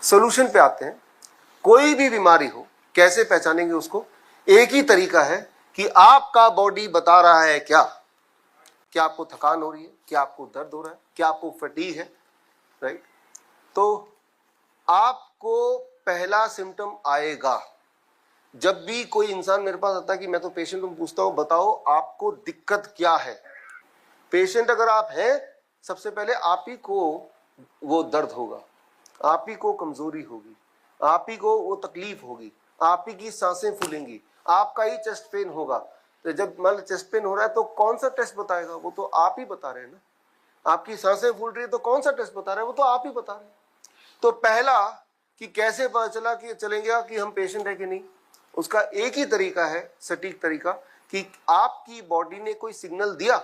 Solution पे आते हैं। कोई भी बीमारी हो कैसे पहचानेंगे उसको? एक ही तरीका है कि आपका बॉडी बता रहा है क्या आपको थकान हो रही है, क्या आपको दर्द हो रहा है, क्या आपको फटीग है, राइट? तो आपको पहला सिम्टम आएगा जब भी कोई इंसान मेरे पास आता है कि मैं तो पेशेंट हूं, पूछता हूं बताओ आपको दिक्कत क्या है। पेशेंट अगर आप हैं, सबसे पहले आप ही को वो दर्द होगा, आप ही को कमजोरी होगी, आप ही को वो तकलीफ होगी, आप ही की सांसें फूलेंगी, आपका ही चेस्ट पेन होगा। तो जब मान लो चेस्ट पेन हो रहा है तो कौन सा टेस्ट बताएगा? वो तो आप ही बता रहे हैं ना। आपकी सांसें फूल रही है तो कौन सा टेस्ट बता रहे हैं? वो तो आप ही बता रहे हैं। तो पहला कि कैसे पता चला कि चलेगा कि हम पेशेंट है कि नहीं, उसका एक ही तरीका है, सटीक तरीका, कि आपकी बॉडी ने कोई सिग्नल दिया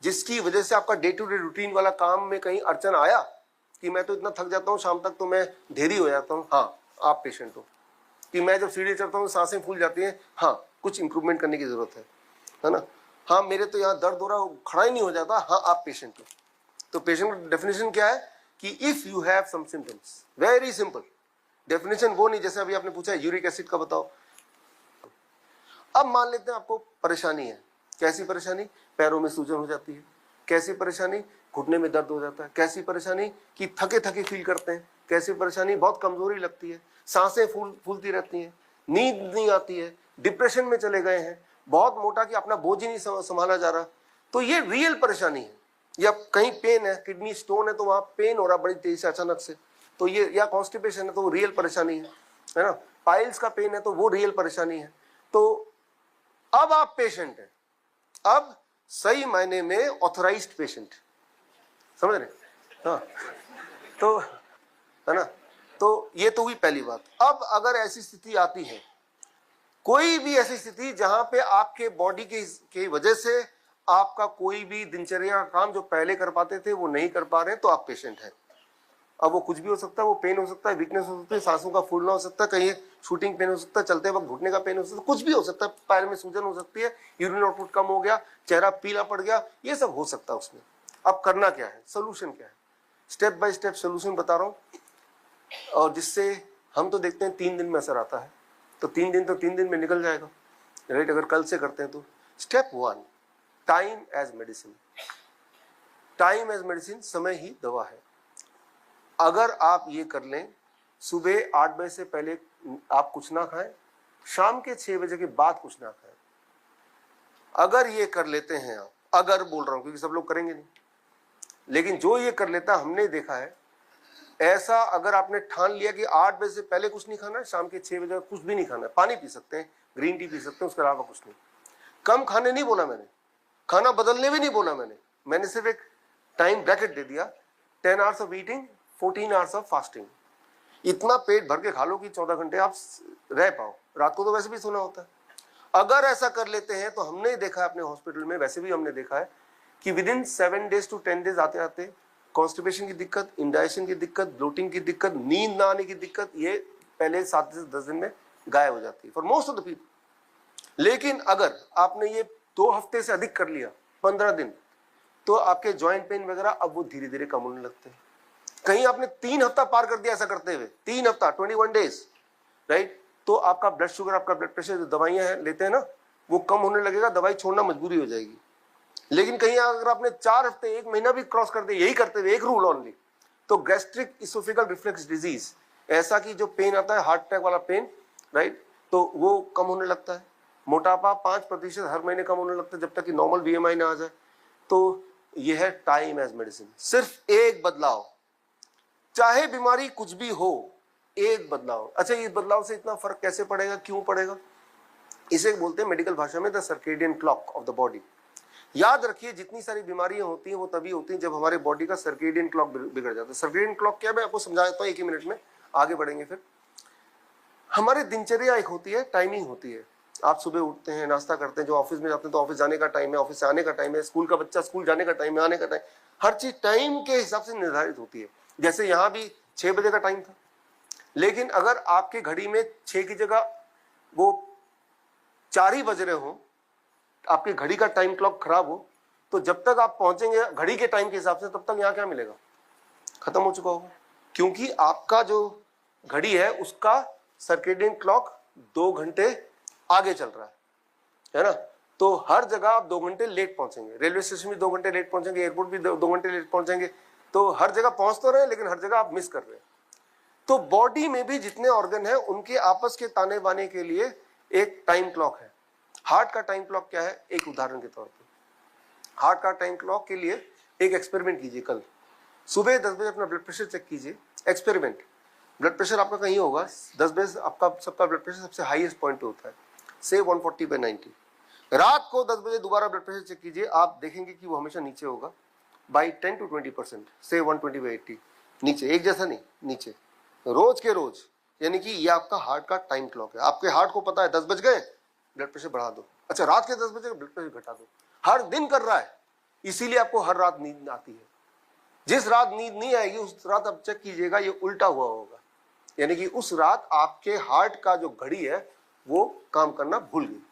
जिसकी वजह से आपका डे टू डे रूटीन वाला काम में कहीं अड़चन आया कि मैं तो इतना थक जाता हूं शाम तक तो मैं ढेरी हो जाता हूं, हाँ आप पेशेंट हो। कि मैं जब सीढ़ी चढ़ता हूं सांसें फूल जाती हैं, हाँ कुछ इंप्रूवमेंट करने की जरूरत है ना। हाँ मेरे तो यहाँ दर्द हो रहा है, खड़ा ही नहीं हो जाता, हाँ आप पेशेंट हो। तो पेशेंट का डेफिनेशन क्या है कि if you have some symptoms, very simple definition, वो नहीं जैसे अभी आपने पूछा यूरिक एसिड का बताओ। अब मान लेते हैं आपको परेशानी है। कैसी परेशानी? पैरों में सूजन हो जाती है। कैसी परेशानी? घुटने में दर्द हो जाता है। कैसी परेशानी? कि थके थके फील करते हैं। कैसी परेशानी? बहुत कमजोरी लगती है, सांसें फूलती रहती हैं, नींद नहीं आती है, डिप्रेशन में चले गए हैं, बहुत मोटा कि अपना बोझ ही नहीं संभाला जा रहा। तो ये रियल परेशानी है। या कहीं पेन है, किडनी स्टोन है तो वहां पेन हो रहा बड़ी तेजी से अचानक से, तो ये, या कॉन्स्टिपेशन है तो वो रियल परेशानी है ना। पाइल्स का पेन है तो वो रियल परेशानी है। तो अब आप पेशेंट हैं, अब सही मायने में ऑथराइज्ड पेशेंट, समझ रहे? हाँ तो है ना। तो ये तो हुई पहली बात। अब अगर ऐसी स्थिति आती है, कोई भी ऐसी स्थिति जहां पे आपके बॉडी की वजह से आपका कोई भी दिनचर्या का काम जो पहले कर पाते थे वो नहीं कर पा रहे हैं, तो आप पेशेंट हैं। अब वो कुछ भी हो सकता है, वो पेन हो सकता है, वीकनेस हो सकती है, सांसों का फूलना हो सकता है, कहीं शूटिंग पेन हो सकता है, चलते वक्त घुटने का पेन हो सकता है, कुछ भी हो सकता है, पैर में सूजन हो सकती है, यूरिन आउटपुट कम हो गया, चेहरा पीला पड़ गया, ये सब हो सकता है उसमें। अब करना क्या है, सोल्यूशन क्या है? स्टेप बाय स्टेप सोल्यूशन बता रहा हूं, और जिससे हम तो देखते हैं 3 दिन में असर आता है, तो 3 दिन तो 3 दिन में निकल जाएगा, राइट? अगर कल से करते हैं तो step 1, time as medicine. Time as medicine, समय ही दवा है। अगर आप ये कर लें, सुबह 8 बजे से पहले आप कुछ ना खाएं, शाम के 6 बजे के बाद कुछ ना खाएं, अगर ये कर लेते हैं आप, अगर बोल रहा हूं क्योंकि सब लोग करेंगे नहीं, लेकिन जो ये कर लेता हमने देखा है ऐसा, अगर आपने ठान लिया कि 8 बजे से पहले कुछ नहीं खाना है, शाम के 6 बजे कुछ भी नहीं खाना है, पानी पी सकते हैं, ग्रीन टी पी सकते हैं, उसके अलावा कुछ नहीं। कम खाने नहीं बोला मैंने, खाना बदलने भी नहीं बोला मैंने सिर्फ एक टाइम ब्रैकेट दे दिया, 10 hours of eating, 14 hours of fasting. इतना पेट भर के खा लो कि 14 घंटे आप रह पाओ, रात को तो वैसे भी सोना होता है। अगर ऐसा कर लेते हैं तो हमने देखा है अपने हॉस्पिटल में, वैसे भी हमने देखा है कि within 7 days to 10 days आते आते कॉन्स्टिपेशन की दिक्कत, इंडाइजेशन की दिक्कत, ब्लोटिंग की दिक्कत, नींद ना आने की दिक्कत, ये पहले 7 से 10 दिन में गायब हो जाती है for most of the people. लेकिन अगर आपने ये 2 हफ्ते से अधिक कर लिया, 15 दिन, तो आपके जॉइंट पेन वगैरह अब वो धीरे धीरे कम होने लगते हैं। कहीं आपने 3 हफ्ता पार कर दिया ऐसा करते हुए, 3 हफ्ता 21 डेज, राइट? तो आपका ब्लड शुगर, आपका ब्लड प्रेशर, जो दवाइयां हैं लेते हैं ना, वो कम होने लगेगा, दवाई छोड़ना मजबूरी हो जाएगी। लेकिन कहीं अगर आपने 4 हफ्ते, 1 महीना भी क्रॉस कर दिया यही करते हुए, एक रूल ओनली, तो गैस्ट्रिक इसोफेगल रिफ्लक्स डिजीज, ऐसा कि जो पेन आता है हार्ट अटैक वाला पेन, राइट, तो वो कम होने लगता है। मोटापा 5% हर महीने कम होने लगता है जब तक कि नॉर्मल बीएमआई ना आ जाए। तो यह है टाइम एज मेडिसिन। सिर्फ एक बदलाव, चाहे बीमारी कुछ भी हो, एक बदलाव। अच्छा, ये बदलाव से इतना फर्क कैसे पड़ेगा, क्यों पड़ेगा? इसे बोलते हैं मेडिकल भाषा में the circadian clock of the body. याद रखिए, जितनी सारी बीमारियां होती हैं वो तभी होती हैं जब हमारे बॉडी का सर्केडियन क्लॉक बिगड़ जाता है। सर्केडियन क्लॉक क्या है, मैं आपको समझा देता हूं 1 ही मिनट में, आगे बढ़ेंगे फिर। हमारे दिनचर्या एक होती है, टाइमिंग होती है। आप सुबह उठते हैं, नाश्ता करते हैं, जो ऑफिस में जाते हैं तो ऑफिस जाने का टाइम है, ऑफिस से आने का टाइम है, स्कूल का बच्चा स्कूल जाने का टाइम है, आने का टाइम, हर चीज टाइम के हिसाब से निर्धारित होती है। जैसे यहाँ भी 6 बजे का टाइम था, लेकिन अगर आपके घड़ी में 6 की जगह वो 4 ही बज रहे हो, आपकी घड़ी का टाइम क्लॉक खराब हो, तो जब तक आप पहुंचेंगे घड़ी के टाइम के हिसाब से, तब तक यहाँ क्या मिलेगा? खत्म हो चुका होगा। क्योंकि आपका जो घड़ी है उसका सर्केडियन क्लॉक 2 घंटे आगे चल रहा है ना। तो हर जगह आप 2 घंटे लेट पहुंचेंगे, रेलवे स्टेशन भी 2 घंटे लेट पहुंचेंगे, एयरपोर्ट भी 2 घंटे लेट पहुंचेंगे। तो हर जगह पहुंच तो रहे लेकिन हर जगह आप मिस कर रहे हैं। तो बॉडी में भी जितने ऑर्गन है उनके आपस के ताने बाने के लिए एक टाइम क्लॉक है। हार्ट का टाइम क्लॉक क्या है, एक उदाहरण के तौर पर हार्ट का टाइम क्लॉक के लिए एक एक्सपेरिमेंट कीजिए। कल सुबह 10 बजे अपना ब्लड प्रेशर चेक कीजिए। एक्सपेरिमेंट, ब्लड प्रेशर आपका कहीं होगा 10 बजे, आपका सबका ब्लड प्रेशर सबसे हाईएस्ट पॉइंट पे होता है, से 140/90। रात को 10 बजे दोबारा ब्लड प्रेशर चेक कीजिए, आप देखेंगे कि वो हमेशा नीचे होगा बाई 10 to 20%, से 120/80, नीचे, एक जैसा नहीं, नीचे, रोज के रोज। यानी कि ये आपका हार्ट का टाइम क्लॉक है। आपके हार्ट को पता है 10 बज गए, ब्लड प्रेशर बढ़ा दो। अच्छा, रात के 10 बजे ब्लड प्रेशर घटा दो। हर दिन कर रहा है, इसीलिए आपको हर रात नींद आती है। जिस रात नींद नहीं आएगी उस रात आप चेक कीजिएगा ये उल्टा हुआ होगा, यानी कि उस रात आपके हार्ट का जो घड़ी है वो काम करना भूल गई।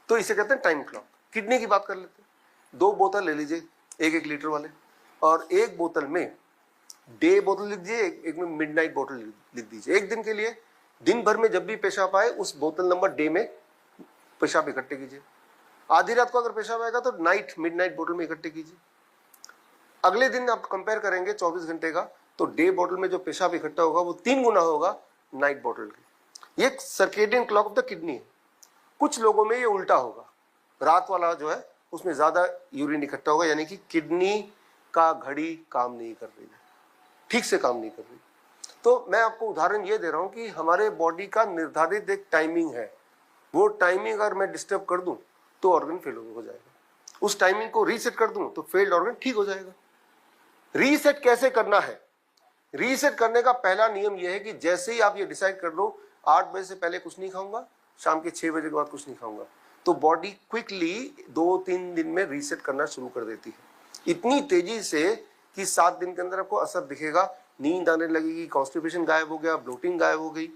तो इसे कहते हैं टाइम क्लॉक। किडनी की बात कर लेते हैं। 2 बोतल ले लीजिए, 1-1 लीटर वाले, और एक बोतल में डे बोतल लिख दीजिए, एक में मिडनाइट बोतल लिख दीजिए। एक दिन के लिए, दिन भर में जब भी पेशाब आए उस बोतल नंबर डे में पेशाब इकट्ठे कीजिए। आधी रात को अगर पेशाब आएगा तो मिडनाइट बोतल में इकट्ठे कीजिए। अगले दिन आप कंपेयर करेंगे 24 घंटे का, तो डे बोतल में जो पेशाब इकट्ठा होगा वो 3 गुना होगा नाइट बोतल की। ये circadian clock of the kidney है। कुछ लोगों में ये उल्टा होगा, रात वाला जो है उसमें ज्यादा यूरिन इकट्ठा होगा, यानी कि किडनी का घड़ी काम नहीं कर रही है, ठीक से काम नहीं कर रही। तो मैं आपको उदाहरण ये दे रहा हूं कि हमारे बॉडी का निर्धारित एक टाइमिंग है, वो टाइमिंग अगर मैं डिस्टर्ब कर दूं तो ऑर्गन फेल हो जाएगा, उस टाइमिंग को रीसेट कर दूं तो फेल्ड ऑर्गन ठीक हो जाएगा। रीसेट कैसे करना है? रीसेट करने का पहला नियम यह है कि जैसे ही आप ये डिसाइड कर लो 8 बजे से पहले कुछ नहीं खाऊंगा, शाम के 6 बजे के बाद कुछ नहीं खाऊंगा, तो बॉडी क्विकली 2-3 दिन में रीसेट करना शुरू कर देती है। इतनी तेजी से कि 7 दिन के अंदर आपको असर दिखेगा, नींद आने लगेगी, कॉन्स्टिपेशन गायब हो गया, ब्लोटिंग गायब हो गई।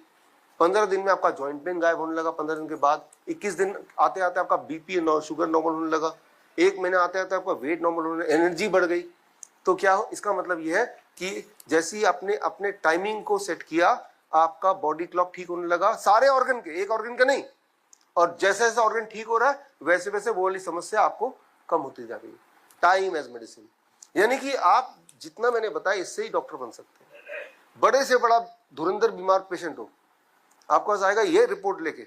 15 दिन में आपका जॉइंट पेन गायब होने लगा। 15 दिन के बाद 21 दिन आते आते आपका बीपी शुगर नॉर्मल होने लगा। 1 महीना आते आते आपका वेट नॉर्मल होने, एनर्जी बढ़ गई। तो क्या हो, इसका मतलब यह है कि जैसे ही आपने अपने टाइमिंग को सेट किया, आपका बॉडी क्लॉक ठीक होने लगा, सारे ऑर्गन के, एक ऑर्गन का नहीं। और जैसे जैसे ऑर्गन ठीक हो रहा है वैसे वैसे वो वाली समस्या आपको कम होती जा रही है। टाइम एज मेडिसिन, यानी कि आप जितना मैंने बताया इससे ही डॉक्टर बन सकते हैं। बड़े से बड़ा धुरंधर बीमार पेशेंट हो, आपके पास आएगा ये रिपोर्ट लेके,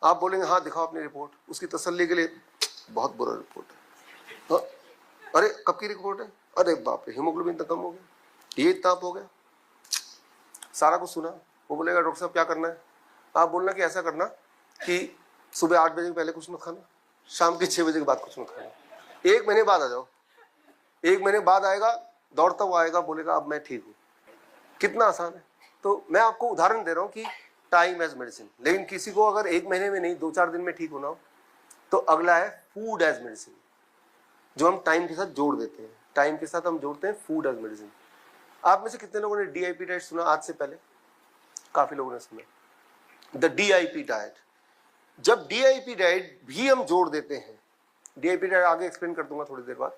आप बोलेंगे हाँ दिखाओ अपनी रिपोर्ट, उसकी तसल्ली के लिए बहुत बुरा रिपोर्ट है। तो अरे कब की रिपोर्ट है? अरे बाप रे, हीमोग्लोबिन तो कम हो गया, ये ताप हो गया, सारा कुछ सुना। वो बोलेगा डॉक्टर साहब क्या करना है? आप बोलना कि ऐसा करना कि सुबह 8 बजे के पहले कुछ मत खाना, शाम के 6 बजे के बाद कुछ मत खाना। 1 महीने बाद आ जाओ, 1 महीने बाद आएगा, दौड़ता हुआ आएगा, बोलेगा अब मैं ठीक हूँ। कितना आसान है। तो मैं आपको उदाहरण दे रहा हूँ कि टाइम एज मेडिसिन। लेकिन किसी को अगर 1 महीने में नहीं 2-4 दिन में ठीक होना हो तो अगला है फूड एज मेडिसिन, जो हम टाइम के साथ जोड़ देते हैं। टाइम के साथ हम जोड़ते हैं फूड एज मेडिसिन। आप में से कितने लोगों ने डीआईपी डाइट सुना आज से पहले? काफी लोगों ने सुना द डीआईपी डाइट। जब डीआईपी डाइट भी हम जोड़ देते हैं, डीआईपी डाइट आगे एक्सप्लेन कर दूंगा थोड़ी देर बाद,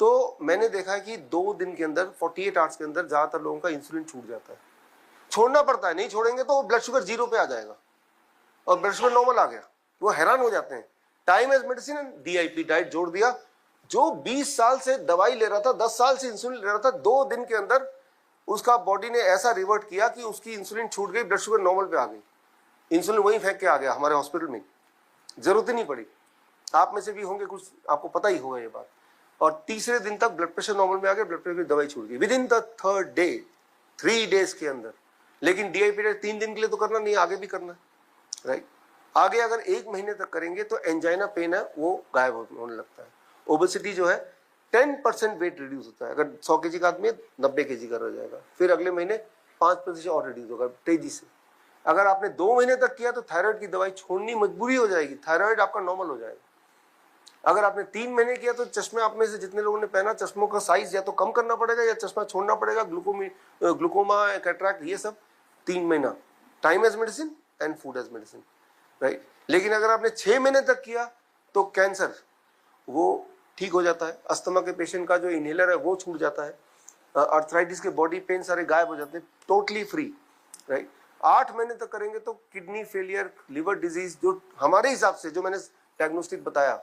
तो मैंने देखा है कि 2 दिन के अंदर 48 आवर्स के अंदर ज्यादातर लोगों का इंसुलिन छूट जाता है। छोड़ना पड़ता है, नहीं छोड़ेंगे तो ब्लड शुगर 0 पे आ जाएगा और ब्लड शुगर नॉर्मल आ गया, वो हैरान हो जाते हैं। Time as medicine, DIP diet जोड़ दिया। जो 20 साल से दवाई ले रहा था, 10 साल से इंसुलिन ले रहा था, 2 दिन के अंदर उसका बॉडी ने ऐसा रिवर्ट किया कि उसकी इंसुलिन छूट गई, ब्लड शुगर नॉर्मल पे आ गई। इंसुलिन वहीं फेंक के आ गया हमारे हॉस्पिटल में, जरूरत ही नहीं पड़ी। आप में से भी होंगे कुछ, आपको पता ही होगा ये बात। और तीसरे दिन तक ब्लड प्रेशर नॉर्मल में आ गया, ब्लड प्रेशर की दवाई छूट गई with in the 3rd day, 3 days के अंदर। लेकिन डीआईपी डाइट 3 दिन के लिए तो करना नहीं, आगे भी करना है, राइट। आगे अगर 1 महीने तक करेंगे तो एंजाइना पेन है वो गायब होने लगता है। ओबेसिटी जो है 10% वेट रिड्यूस होता है। अगर 100 केजी का आदमी 90 केजी का रह जाएगा, फिर अगले महीने 5% और रिड्यूस होगा तेजी से। अगर आपने 2 महीने तक किया तो थायराइड की दवाई छोड़नी मजबूरी हो जाएगी, थायराइड आपका नॉर्मल हो जाएगा। अगर आपने 3 महीने किया तो चश्मे आप में से जितने लोगों ने पहना, चश्मों का साइज या तो कम करना पड़ेगा या चश्मा छोड़ना पड़ेगा, ग्लूकोमा, कैटरैक्ट, ये सब 3 महीना। Time as medicine and food as medicine, right. लेकिन अगर आपने 6 महीने तक किया तो कैंसर वो ठीक हो जाता है। अस्थमा के पेशेंट का जो इनहेलर है वो छूट जाता है। अर्थराइटिस के बॉडी पेन सारे गायब हो जाते हैं, टोटली फ्री, राइट। 8 महीने तक करेंगे तो किडनी फेलियर, लिवर डिजीज, जो हमारे हिसाब से जो मैंने डायग्नोस्टिक बताया,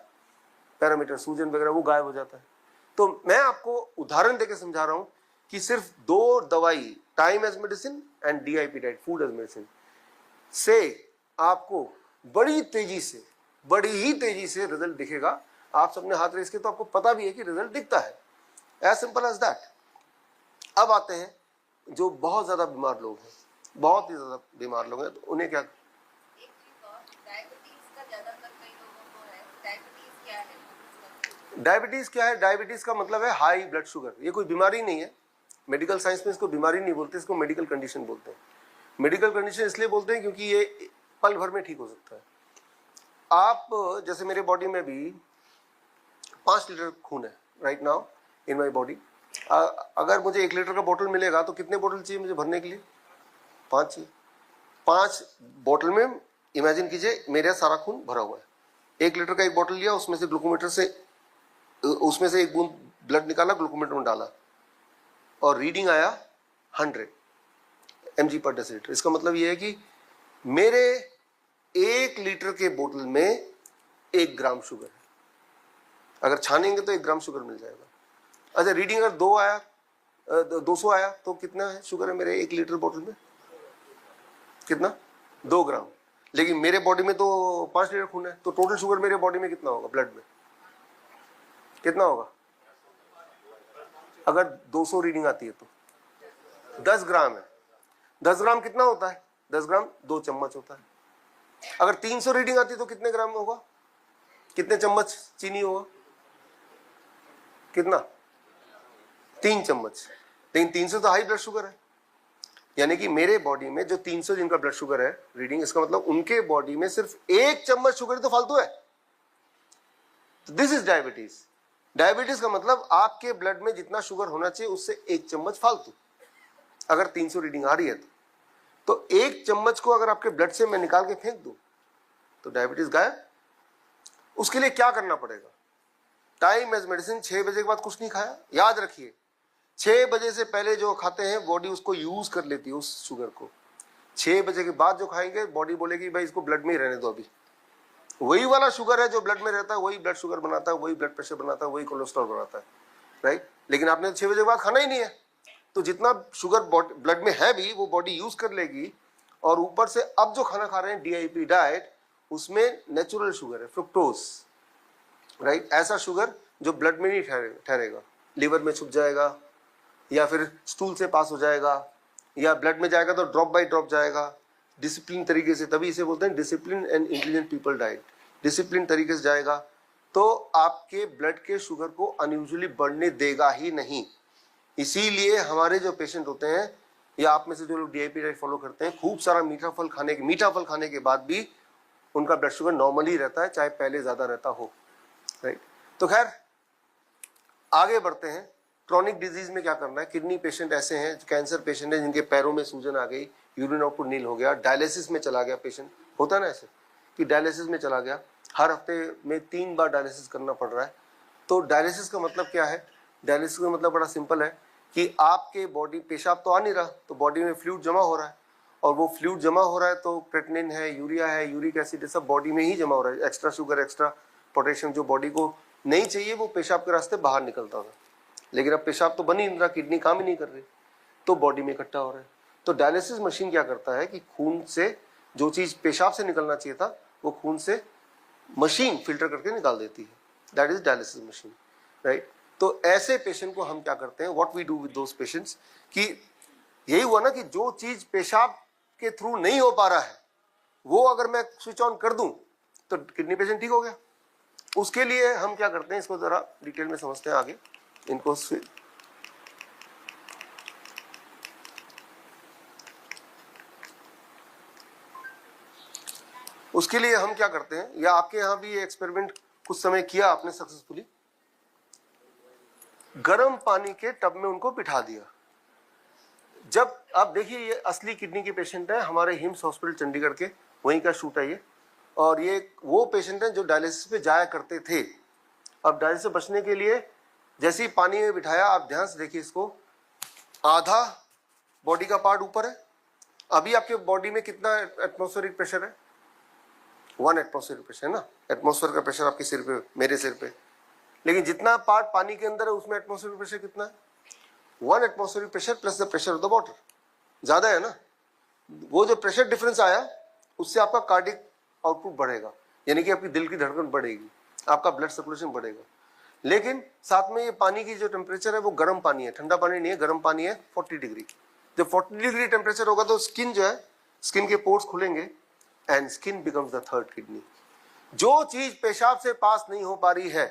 पैरामीटर, सूजन वगैरह, वो गायब हो जाता है। तो मैं आपको उदाहरण देकर समझा रहा हूं कि सिर्फ 2 दवाई, time as medicine and DIP diet, food as medicine, से आपको बड़ी ही तेजी से रिजल्ट दिखेगा। आप सबने हाथ रेस के तो आपको पता भी है कि रिजल्ट दिखता है, एज सिंपल एज दैट। अब आते हैं जो बहुत ज्यादा बीमार लोग हैं, बहुत ही ज्यादा बीमार लोग हैं, तो उन्हें क्या? डायबिटीज क्या है? डायबिटीज का मतलब है हाई ब्लड शुगर। ये कोई बीमारी नहीं है, मेडिकल साइंस में इसको बीमारी नहीं बोलते, इसको मेडिकल कंडीशन बोलते हैं। मेडिकल कंडीशन इसलिए बोलते हैं क्योंकि ये पल भर में ठीक हो सकता है। आप जैसे मेरे बॉडी में भी 5 लीटर खून है right now in my body. अगर मुझे 1 लीटर का बोतल मिलेगा तो कितने बोतल चाहिए मुझे भरने के लिए? 5 चाहिए। 5 बोतल में इमेजिन कीजिए मेरा सारा खून भरा हुआ है। 1 लीटर का एक बोतल लिया, उसमें से ग्लूकोमीटर से उसमें से एक बूंद ब्लड निकाला, ग्लूकोमीटर में डाला और रीडिंग आया 100 mg पर डेसीलीटर। इसका मतलब यह है कि मेरे 1 लीटर के बोतल में 1 ग्राम शुगर है। अगर छानेंगे तो 1 ग्राम शुगर मिल जाएगा। अच्छा, रीडिंग अगर 200 आया तो कितना है शुगर है मेरे 1 लीटर बोतल में? कितना? 2 ग्राम। लेकिन मेरे बॉडी में तो 5 लीटर खून है, तो टोटल शुगर मेरे बॉडी में कितना होगा? ब्लड में कितना होगा? अगर 200 रीडिंग आती है तो 10 ग्राम है। 10 ग्राम कितना होता है? 10 ग्राम 2 चम्मच होता है। अगर 300 रीडिंग आती है तो कितने ग्राम होगा? कितने चम्मच चीनी होगा? कितना? 3 चम्मच। लेकिन 300 तो हाई ब्लड शुगर है, यानी कि मेरे बॉडी में जो 300 जिनका ब्लड शुगर है रीडिंग, इसका मतलब उनके बॉडी में सिर्फ 1 चम्मच शुगर तो फालतू है। This is diabetes. डायबिटीज का मतलब आपके ब्लड में जितना शुगर होना चाहिए उससे 1 चम्मच फालतू। अगर 300 रीडिंग आ रही है तो 1 चम्मच को अगर आपके ब्लड से मैं निकाल के फेंक दूं तो डायबिटीज गायब। उसके लिए क्या करना पड़ेगा? Time as medicine. 6 बजे के बाद कुछ नहीं खाया। याद रखिए, 6 बजे से पहले जो खाते हैं बॉडी उसको यूज कर लेती है उस शुगर को। 6 बजे के बाद जो खाएंगे बॉडी बोलेगी भाई इसको ब्लड में ही रहने दो अभी। वही वाला शुगर है जो ब्लड में रहता है, वही ब्लड शुगर बनाता है, वही ब्लड प्रेशर बनाता है, वही कोलेस्ट्रॉल बनाता है, राइट। लेकिन आपने 6 बजे के बाद खाना ही नहीं है, तो जितना शुगर ब्लड में है भी वो बॉडी यूज कर लेगी। और ऊपर से अब जो खाना खा रहे हैं डीआईपी डाइट, उसमें नेचुरल शुगर है, फ्रुक्टोज, राइट। ऐसा शुगर जो ब्लड में नहीं ठहरेगा, लिवर में छुप जाएगा या फिर स्टूल से पास हो जाएगा या ब्लड में जाएगा तो ड्रॉप बाय ड्रॉप जाएगा डिसिप्लिन तरीके से। तभी इसे बोलते हैं discipline and intelligent people diet. Discipline तरीके से जाएगा तो आपके ब्लड के शुगर को अनयूजुअली बढ़ने देगा ही नहीं। इसीलिए हमारे जो पेशेंट होते हैं या आप में से जो लोग डीआईपी डाइट फॉलो करते हैं, खूब सारा मीठा फल खाने के बाद भी उनका ब्लड शुगर नॉर्मली रहता है, चाहे पहले ज्यादा रहता हो, राइट। तो खैर आगे बढ़ते हैं। क्रॉनिक डिजीज में क्या करना है? किडनी पेशेंट ऐसे हैं, कैंसर पेशेंट है जिनके पैरों में सूजन आ गई, यूरिन आउटपुट नील हो गया, डायलिसिस में चला गया पेशेंट। होता है ना ऐसे कि डायलिसिस में चला गया, हर हफ्ते में 3 बार डायलिसिस करना पड़ रहा है। तो डायलिसिस का मतलब क्या है? डायलिसिस का मतलब बड़ा सिंपल है कि आपके बॉडी, पेशाब तो आ नहीं रहा तो बॉडी में फ्लूइड जमा हो रहा है, और वो फ्लूइड जमा हो रहा है तो क्रेटिनिन है, यूरिया है, यूरिक एसिड है, सब बॉडी में ही जमा हो रहा है। एक्स्ट्रा शुगर, एक्स्ट्रा पोटेशियम जो बॉडी को नहीं चाहिए वो पेशाब के रास्ते बाहर निकलता था। लेकिन अब पेशाब तो बन ही नहीं रहा, किडनी काम ही नहीं कर रही, तो बॉडी में इकट्ठा हो रहा है। तो डायलिसिस मशीन क्या करता है कि खून से जो चीज पेशाब से निकलना चाहिए था वो खून से मशीन फिल्टर करके निकाल देती है। That is dialysis machine, right. तो ऐसे पेशेंट को हम क्या करते हैं, what we do with those patients, कि यही हुआ ना कि जो चीज पेशाब के थ्रू नहीं हो पा रहा है वो अगर मैं स्विच ऑन कर दूं तो किडनी पेशेंट ठीक हो गया। उसके लिए हम क्या करते हैं, इसको जरा डिटेल में समझते हैं आगे इनको। उसके लिए हम क्या करते हैं, या आपके यहां भी ये एक्सपेरिमेंट कुछ समय किया आपने सक्सेसफुली, गर्म पानी के टब में उनको बिठा दिया। जब आप देखिए ये असली किडनी के पेशेंट है, हमारे हिम्स हॉस्पिटल चंडीगढ़ के, वहीं का शूट है ये। और ये वो पेशेंट है जो डायलिसिस पे जाया करते थे। अब डायलिसिस से बचने के लिए जैसे ही पानी में बिठाया, आप ध्यान से देखिए इसको, आधा बॉडी का पार्ट ऊपर है। अभी आपके बॉडी में कितना एटमॉस्फेरिक प्रेशर है? 1 एटमॉस्फेरिक प्रेशर है ना। एटमॉस्फेयर का प्रेशर आपके सिर पे, मेरे सिर पे। लेकिन जितना पार्ट पानी के अंदर है उसमें एटमॉस्फेरिक प्रेशर कितना है? 1 atmospheric pressure plus the pressure of the water. ज्यादा है ना। वो जो प्रेशर डिफरेंस आया उससे आपका कार्डिक आउटपुट बढ़ेगा, यानी कि आपकी दिल की धड़कन बढ़ेगी, आपका ब्लड सर्कुलेशन बढ़ेगा। लेकिन साथ में ये पानी की जो टेम्परेचर है वो गर्म पानी है, ठंडा पानी नहीं है, गर्म पानी है 40 डिग्री। जब 40 डिग्री टेम्परेचर होगा तो स्किन जो है, स्किन के पोर्स खुलेंगे and skin becomes the third kidney. जो चीज पेशाब से पास नहीं हो पा रही है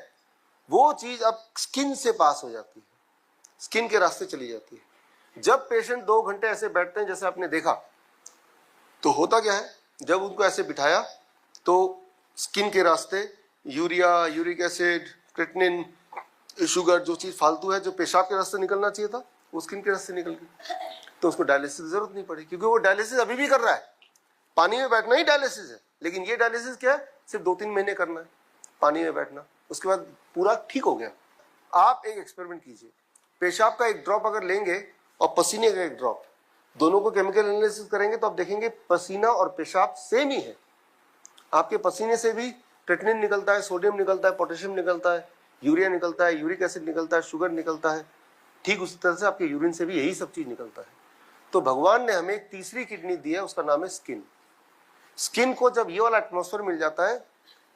वो चीज अब स्किन से पास हो जाती है, स्किन के रास्ते चली जाती है। जब पेशेंट 2 घंटे ऐसे बैठते हैं जैसे आपने देखा, तो होता क्या है, जब उनको ऐसे बिठाया तो स्किन के रास्ते urea, uric acid, creatinine, sugar, जो चीज फालतू है जो पेशाब के रास्ते निकलना चाहिए था वो स्किन के रास्ते निकल गई। तो उसको डायलिसिस की जरूरत नहीं पड़ी, क्योंकि वो डायलिसिस अभी भी कर रहा है। पानी में बैठना ही डायलिसिस है, लेकिन ये डायलिसिस क्या है, सिर्फ 2-3 महीने करना है पानी में बैठना, उसके बाद पूरा ठीक हो गया। आप एक एक्सपेरिमेंट कीजिए, पेशाब का एक ड्रॉप अगर लेंगे और पसीने का एक ड्रॉप, दोनों को केमिकल एनालिसिस करेंगे तो आप देखेंगे पसीना और पेशाब सेम ही है। आपके पसीने से भी क्रिएटिनिन निकलता है, सोडियम निकलता है, पोटेशियम निकलता है, यूरिया निकलता है, यूरिक एसिड निकलता है, शुगर निकलता है। ठीक उसी तरह से आपके यूरिन से भी यही सब चीज निकलता है। तो भगवान ने हमें एक तीसरी किडनी दी है, उसका नाम है स्किन। स्किन को जब ये वाला एटमॉस्फेयर मिल जाता है,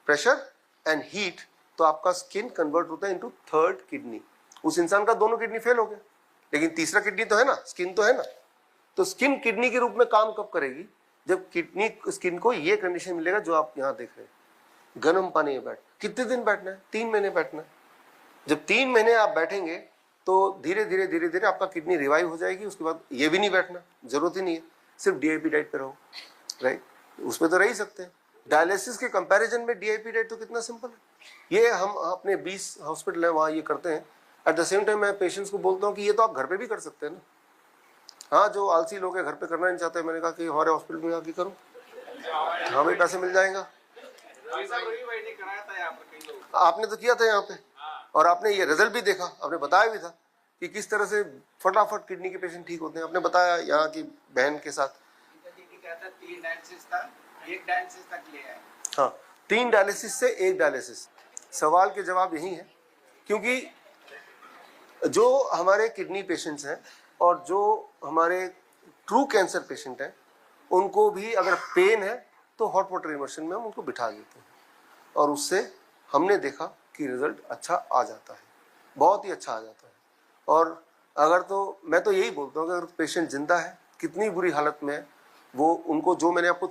प्रेशर एंड हीट, तो आपका स्किन कन्वर्ट होता है इनटू थर्ड किडनी। उस इंसान का दोनों किडनी फेल हो गया, लेकिन तीसरा किडनी तो है ना, स्किन तो है ना। तो स्किन किडनी के रूप में काम कब करेगी? जब किडनी स्किन को ये कंडीशन मिलेगा जो आप यहां देख रहे हैं, गर्म पानी में बैठ। कितने दिन बैठना है? 3 महीने बैठना है। जब 3 महीने आप बैठेंगे तो धीरे धीरे आपका किडनी रिवाइव हो जाएगी। उसके बाद ये भी नहीं बैठना, जरूरत ही नहीं है, सिर्फ डीआईपी डाइट पे रहो, राइट। उसमें तो रह ही सकते हैं। डायलिसिस के कंपैरिजन में डीआईपी डाइट तो कितना सिंपल है। ये हम अपने 20 हॉस्पिटल है वहाँ ये करते हैं। एट द सेम टाइम मैं पेशेंट्स को बोलता हूँ कि ये तो आप घर पे भी कर सकते हैं ना। हाँ, जो आलसी लोग हैं घर पे करना नहीं चाहते, मैंने कहा कि हमारे हॉस्पिटल में आके करो, हाँ भाई पैसे मिल जाएगा। आपने तो किया था यहाँ पे, और आपने ये रिजल्ट भी देखा, आपने बताया भी था कि किस तरह से फटाफट किडनी के पेशेंट ठीक होते हैं। आपने बताया यहाँ की बहन के साथ। 3 डायलिसिस था, 1 डायलिसिस तक ले आए। हाँ, 3 डायलिसिस से 1 डायलिसिस। सवाल के जवाब यही है, क्योंकि जो हमारे किडनी पेशेंट्स हैं और जो हमारे ट्रू कैंसर पेशेंट हैं, उनको भी अगर पेन है तो हॉट वाटर इमर्शन में हम उनको बिठा देते हैं, और उससे हमने देखा कि रिजल्ट अच्छा आ जाता है, बहुत ही अच्छा आ जाता है। और अगर तो मैं तो यही बोलता हूँ कि अगर पेशेंट जिंदा है, कितनी बुरी हालत में है, वो उनको जो मैंने आपको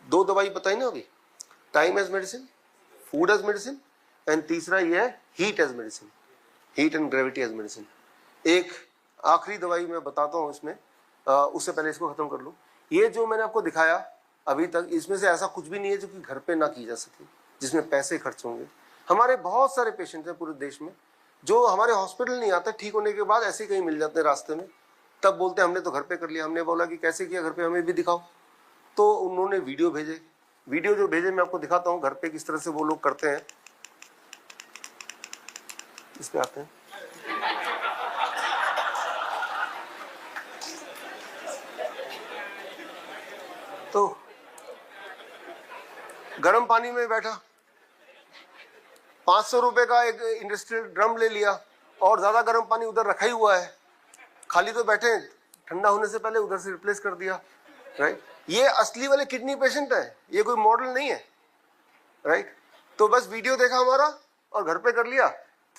2 दवाई बताई ना अभी, time as medicine, food as medicine, and तीसरा ये है heat as medicine, heat and gravity as medicine. एक आखिरी दवाई मैं बताता हूँ इसमें, उससे पहले इसको खत्म कर लूँ। ये जो मैंने आपको दिखाया अभी तक, इसमें से ऐसा कुछ भी नहीं है जो कि घर पे ना की जा सके, जिसमें पैसे खर्च होंगे। हमारे बहुत सारे पेशेंट्स हैं पूरे देश में जो हमारे हॉस्पिटल नहीं आते, ठीक होने के बाद ऐसे ही कहीं मिल जाते हैं रास्ते में, तब बोलते हैं हमने तो घर पे कर लिया। हमने बोला कि कैसे किया घर पे, हमें भी दिखाओ। तो उन्होंने वीडियो भेजे, वीडियो जो भेजे मैं आपको दिखाता हूँ घर पे किस तरह से वो लोग करते हैं। इस पे आते हैं। तो गर्म पानी में बैठा, 500 रुपए का एक इंडस्ट्रियल ड्रम ले लिया, और ज्यादा गर्म पानी उधर रखा ही हुआ है, खाली तो बैठे, ठंडा होने से पहले उधर से रिप्लेस कर दिया, राइट। ये असली वाले किडनी पेशेंट है, ये कोई मॉडल नहीं है, राइट। तो बस वीडियो देखा हमारा और घर पे कर लिया,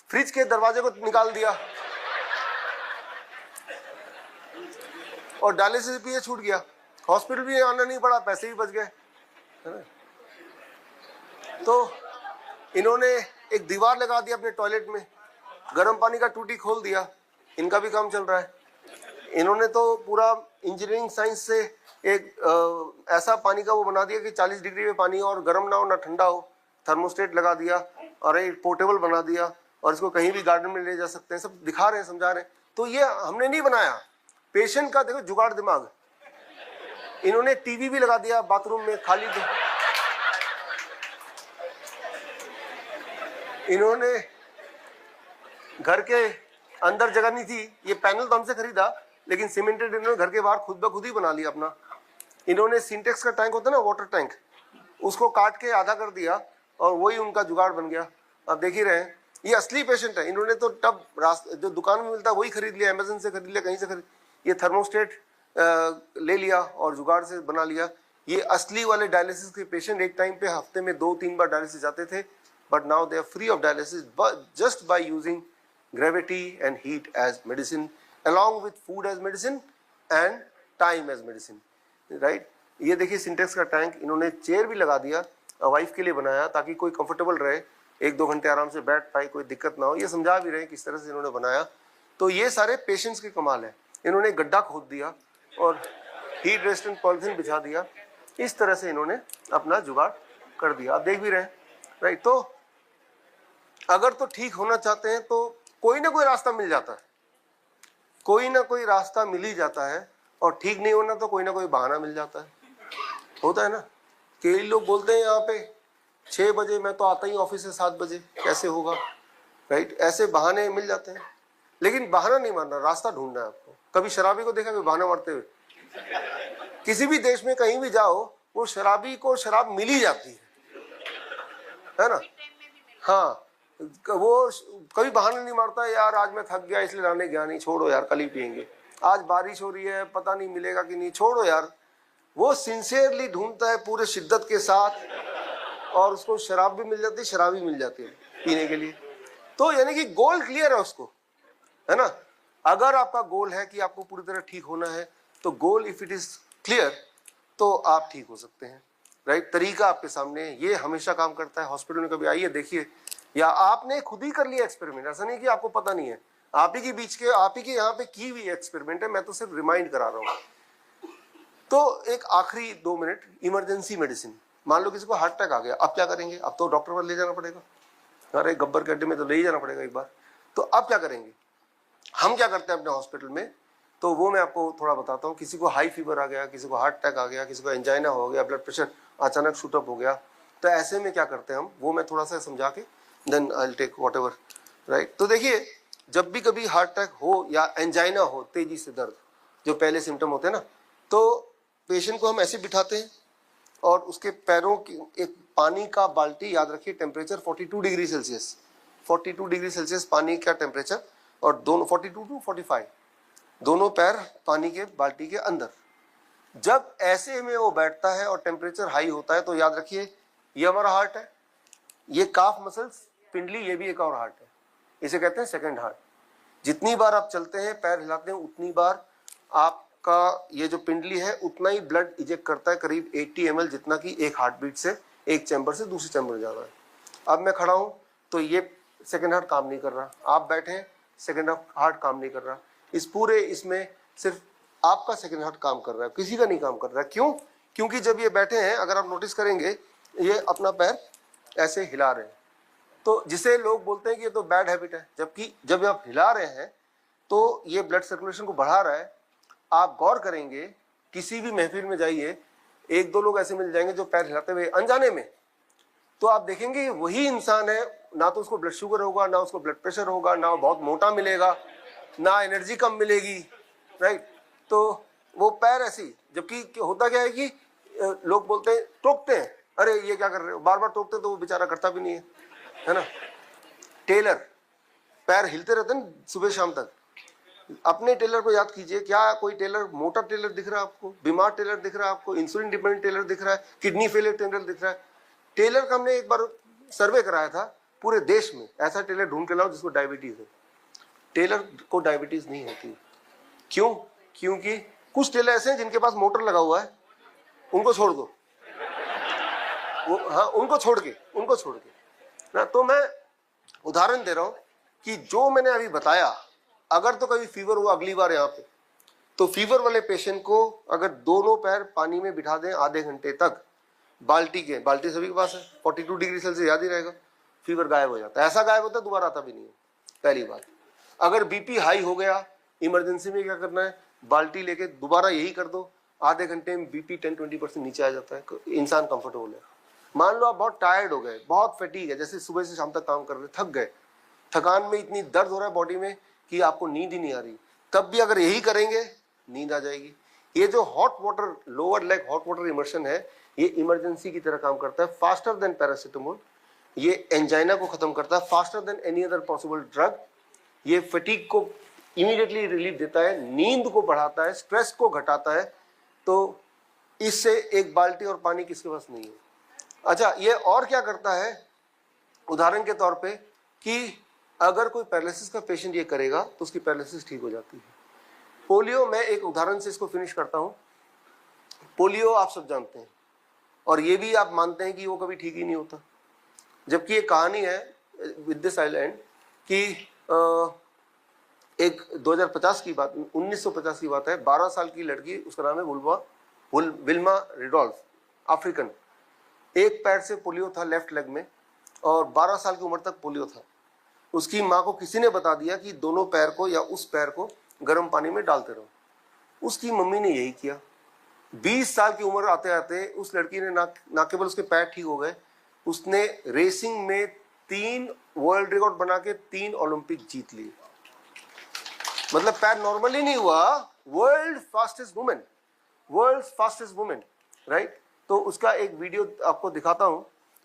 फ्रिज के दरवाजे को निकाल दिया और डायलिसिस भी ये छूट गया, हॉस्पिटल भी आना नहीं पड़ा, पैसे भी बच गए, है ना। तो इन्होंने एक दीवार लगा दी अपने टॉयलेट में, गर्म पानी का टूटी खोल दिया, इनका भी काम चल रहा है। इन्होंने तो पूरा इंजीनियरिंग साइंस से एक ऐसा पानी का वो बना दिया कि 40 डिग्री में पानी और गर्म ना हो ना ठंडा हो, थर्मोस्टेट लगा दिया और एक पोर्टेबल बना दिया, और इसको कहीं भी गार्डन में ले जा सकते हैं, सब दिखा रहे हैं, समझा रहे हैं। तो ये हमने नहीं बनाया, पेशेंट का देखो जुगाड़ दिमाग। इन्होंने टीवी भी लगा दिया बाथरूम में, खाली तो इन्होंने घर के अंदर जगह नहीं थी, ये पैनल तो हमसे खरीदा, लेकिन सीमेंटेड इन्होंने घर के बाहर खुद ब खुद ही बना लिया अपना। इन्होंने सिंटेक्स का टैंक होता है ना, वाटर टैंक, उसको काट के आधा कर दिया और वही उनका जुगाड़ बन गया। अब देख ही रहे हैं, ये असली पेशेंट है। इन्होंने तो टब जो दुकान में मिलता है वही खरीद लिया, अमेजन से खरीद लिया, कहीं से खरीद, ये थर्मोस्टेट ले लिया और जुगाड़ से बना लिया। ये असली वाले डायलिसिस के पेशेंट एक टाइम पे हफ्ते में 2-3 बार डायलिसिस जाते थे, but now they are free of dialysis just by using gravity and heat as medicine, along with food as medicine and time as medicine, right? ये देखिए सिंटेक्स का टैंक, इन्होंने चेयर भी लगा दिया, वाइफ के लिए बनाया ताकि कोई कंफर्टेबल रहे, 1-2 घंटे आराम से बैठ पाए, कोई दिक्कत ना हो। ये समझा भी रहे किस तरह से इन्होंने बनाया। तो ये सारे पेशेंट्स के कमाल है। इन्होंने गड्ढा खोद दिया और हीट रेजिस्टेंट पॉलिथीन बिछा दिया, इस तरह से इन्होंने अपना जुगाड़ कर दिया। आप देख भी रहे हैं, राइट? तो अगर तो ठीक होना चाहते हैं तो कोई ना कोई रास्ता मिल जाता है, कोई ना कोई रास्ता मिल ही जाता है। और ठीक नहीं होना तो कोई ना कोई बहाना मिल जाता है, होता है ना। कई लोग बोलते हैं यहाँ पे 6 बजे मैं तो आता ही ऑफिस से 7 बजे, कैसे होगा, राइट? ऐसे बहाने मिल जाते हैं, लेकिन बहाना नहीं मारना, रास्ता ढूंढना है आपको। कभी शराबी को देखा बहाना मारते हुए? किसी भी देश में कहीं भी जाओ, वो शराबी को शराब मिल ही जाती है ना। हाँ, वो कभी बहाना नहीं मारता, यार आज मैं थक गया इसलिए लाने गया नहीं, छोड़ो यार कल ही पियेंगे, आज बारिश हो रही है पता नहीं मिलेगा कि नहीं, छोड़ो यार। वो सिंसियरली ढूंढता है पूरे शिद्दत के साथ, और उसको शराब भी मिल जाती है, शराब भी मिल जाती है पीने के लिए। तो यानी कि गोल क्लियर है उसको, है ना। अगर आपका गोल है कि आपको पूरी तरह ठीक होना है, तो goal if it is clear तो आप ठीक हो सकते हैं, राइट? तरीका आपके सामने है, ये हमेशा काम करता है। हॉस्पिटल में कभी आइए देखिए, या आपने खुद ही कर लिया एक्सपेरिमेंट, ऐसा नहीं कि आपको पता नहीं है, आप ही के बीच के, आप ही के यहाँ पे की हुई एक्सपेरिमेंट है, मैं तो सिर्फ रिमाइंड करा रहा हूँ। तो एक आखिरी 2 मिनट, इमरजेंसी मेडिसिन। मान लो किसी को हार्ट अटैक आ गया, अब क्या करेंगे? अब तो डॉक्टर पर ले जाना पड़ेगा, अरे गब्बर के अड्डे में तो ले ही जाना पड़ेगा एक बार। तो अब क्या करेंगे? हम क्या करते हैं अपने हॉस्पिटल में, तो वो मैं आपको थोड़ा बताता हूँ। किसी को हाई फीवर आ गया, किसी को हार्ट अटैक आ गया, किसी को एंजाइना हो गया, ब्लड प्रेशर अचानक शूट अप हो गया, तो ऐसे में क्या करते हैं हम, वो मैं थोड़ा सा समझा के then I will take whatever, right? तो देखिए, जब भी कभी हार्ट अटैक हो या एंजाइना हो, तेजी से दर्द, जो पहले सिम्टम होते हैं ना, तो पेशेंट को हम ऐसे बिठाते हैं और उसके पैरों की एक पानी का बाल्टी, याद रखिए temperature 42 degree Celsius, 42 degree Celsius पानी का टेम्परेचर, और दोनों 42 to 45, दोनों पैर पानी के बाल्टी के अंदर। जब ऐसे में वो बैठता है और टेम्परेचर हाई होता है, तो याद रखिए ये हमारा हार्ट है, ये काफ मसल्स, पिंडली, ये भी एक और हार्ट है, इसे कहते हैं सेकंड हार्ट। जितनी बार आप चलते हैं, पैर हिलाते हैं, उतनी बार आपका ये जो पिंडली है उतना ही ब्लड इजेक्ट करता है, करीब 80 ml, जितना कि एक हार्ट बीट से एक चैम्बर से दूसरे चैम्बर में जाना है। अब मैं खड़ा हूं तो ये सेकंड हार्ट काम नहीं कर रहा, आप बैठे हैं सेकंड हार्ट काम नहीं कर रहा। इस पूरे इसमें सिर्फ आपका सेकंड हार्ट काम कर रहा है, किसी का नहीं काम कर रहा है। क्यों? क्योंकि जब ये बैठे हैं, अगर आप नोटिस करेंगे, ये अपना पैर ऐसे हिला रहे हैं, तो जिसे लोग बोलते हैं कि ये तो बैड हैबिट है, जबकि जब आप हिला रहे हैं तो ये ब्लड सर्कुलेशन को बढ़ा रहा है। आप गौर करेंगे, किसी भी महफिल में जाइए, 1-2 लोग ऐसे मिल जाएंगे जो पैर हिलाते हुए अनजाने में, तो आप देखेंगे वही इंसान है, ना तो उसको ब्लड शुगर होगा, ना उसको ब्लड प्रेशर होगा, ना बहुत मोटा मिलेगा, ना एनर्जी कम मिलेगी, राइट? तो वो पैर ऐसी, जबकि होता क्या है कि लोग बोलते हैं, टोकते हैं, अरे ये क्या कर रहे हो, बार बार टोकते हैं, तो वो बेचारा करता भी नहीं है ना। टेलर पैर हिलते रहते हैं सुबह शाम तक। अपने टेलर को याद कीजिए, क्या कोई टेलर, मोटा टेलर दिख रहा है आपको, बीमार टेलर दिख रहा है आपको, इंसुलिन डिपेंडेंट टेलर दिख रहा है, किडनी फेलियर टेलर दिख रहा है? टेलर का हमने एक बार सर्वे कराया था पूरे देश में, ऐसा टेलर ढूंढ के लाओ जिसको डायबिटीज है। टेलर को डायबिटीज नहीं होती। क्यों? क्योंकि कुछ टेलर ऐसे हैं जिनके पास मोटर लगा हुआ है, उनको छोड़ दो, वो, हाँ, उनको छोड़ के ना। तो मैं उदाहरण दे रहा हूं कि जो मैंने अभी बताया, अगर तो कभी फीवर हुआ अगली बार यहाँ पे, तो फीवर वाले पेशेंट को अगर दोनों पैर पानी में बिठा दें आधे घंटे तक, बाल्टी सभी के पास है, 42 डिग्री सेल्सियस, याद ही रहेगा, फीवर गायब हो जाता है। ऐसा गायब होता है दोबारा आता भी नहीं है, पहली बात। अगर बीपी हाई हो गया, इमरजेंसी में क्या करना है, बाल्टी लेके दोबारा यही कर दो, आधे घंटे में बीपी 10-20% नीचे आ जाता है, इंसान कंफर्टेबल है। मान लो आप बहुत टायर्ड हो गए, बहुत फैटीग है, जैसे सुबह से शाम तक काम कर रहे, थक गए, थकान में इतनी दर्द हो रहा है बॉडी में कि आपको नींद ही नहीं आ रही, तब भी अगर यही करेंगे नींद आ जाएगी। ये जो hot water, lower leg hot water immersion है, ये इमरजेंसी की तरह काम करता है, फास्टर देन पैरासिटामोल। ये एंजाइना को खत्म करता है faster than any other possible drug. ये फटीग को इमीडिएटली रिलीफ देता है, नींद को बढ़ाता है, स्ट्रेस को घटाता है। तो इससे एक बाल्टी और पानी किसके पास नहीं है। अच्छा, ये और क्या करता है, उदाहरण के तौर पे कि अगर कोई पैरालिसिस का पेशेंट ये करेगा तो उसकी पैरालिसिस ठीक हो जाती है। पोलियो, मैं एक उदाहरण से इसको फिनिश करता हूं। पोलियो आप सब जानते हैं और ये भी आप मानते हैं कि वो कभी ठीक ही नहीं होता, जबकि ये कहानी है विद दिस आइलैंड कि एक 2050 की बात, 1950 की बात है। 12 साल की लड़की, उसका नाम है विल्मा रिडोल्फ, अफ्रीकन। एक पैर से पोलियो था, लेफ्ट लेग में, और 12 साल की उम्र तक पोलियो था। उसकी माँ को किसी ने बता दिया कि दोनों पैर को या उस पैर को गर्म पानी में डालते रहो। उसकी मम्मी ने यही किया। 20 साल की उम्र आते आते उस लड़की ने ना केवल उसके पैर ठीक हो गए, उसने रेसिंग में 3 वर्ल्ड रिकॉर्ड बना के 3 ओलंपिक जीत लिए। मतलब पैर नॉर्मली नहीं हुआ, वर्ल्ड फास्टेस्ट वुमेन, राइट। तो उसका एक वीडियो आपको दिखाता हूं।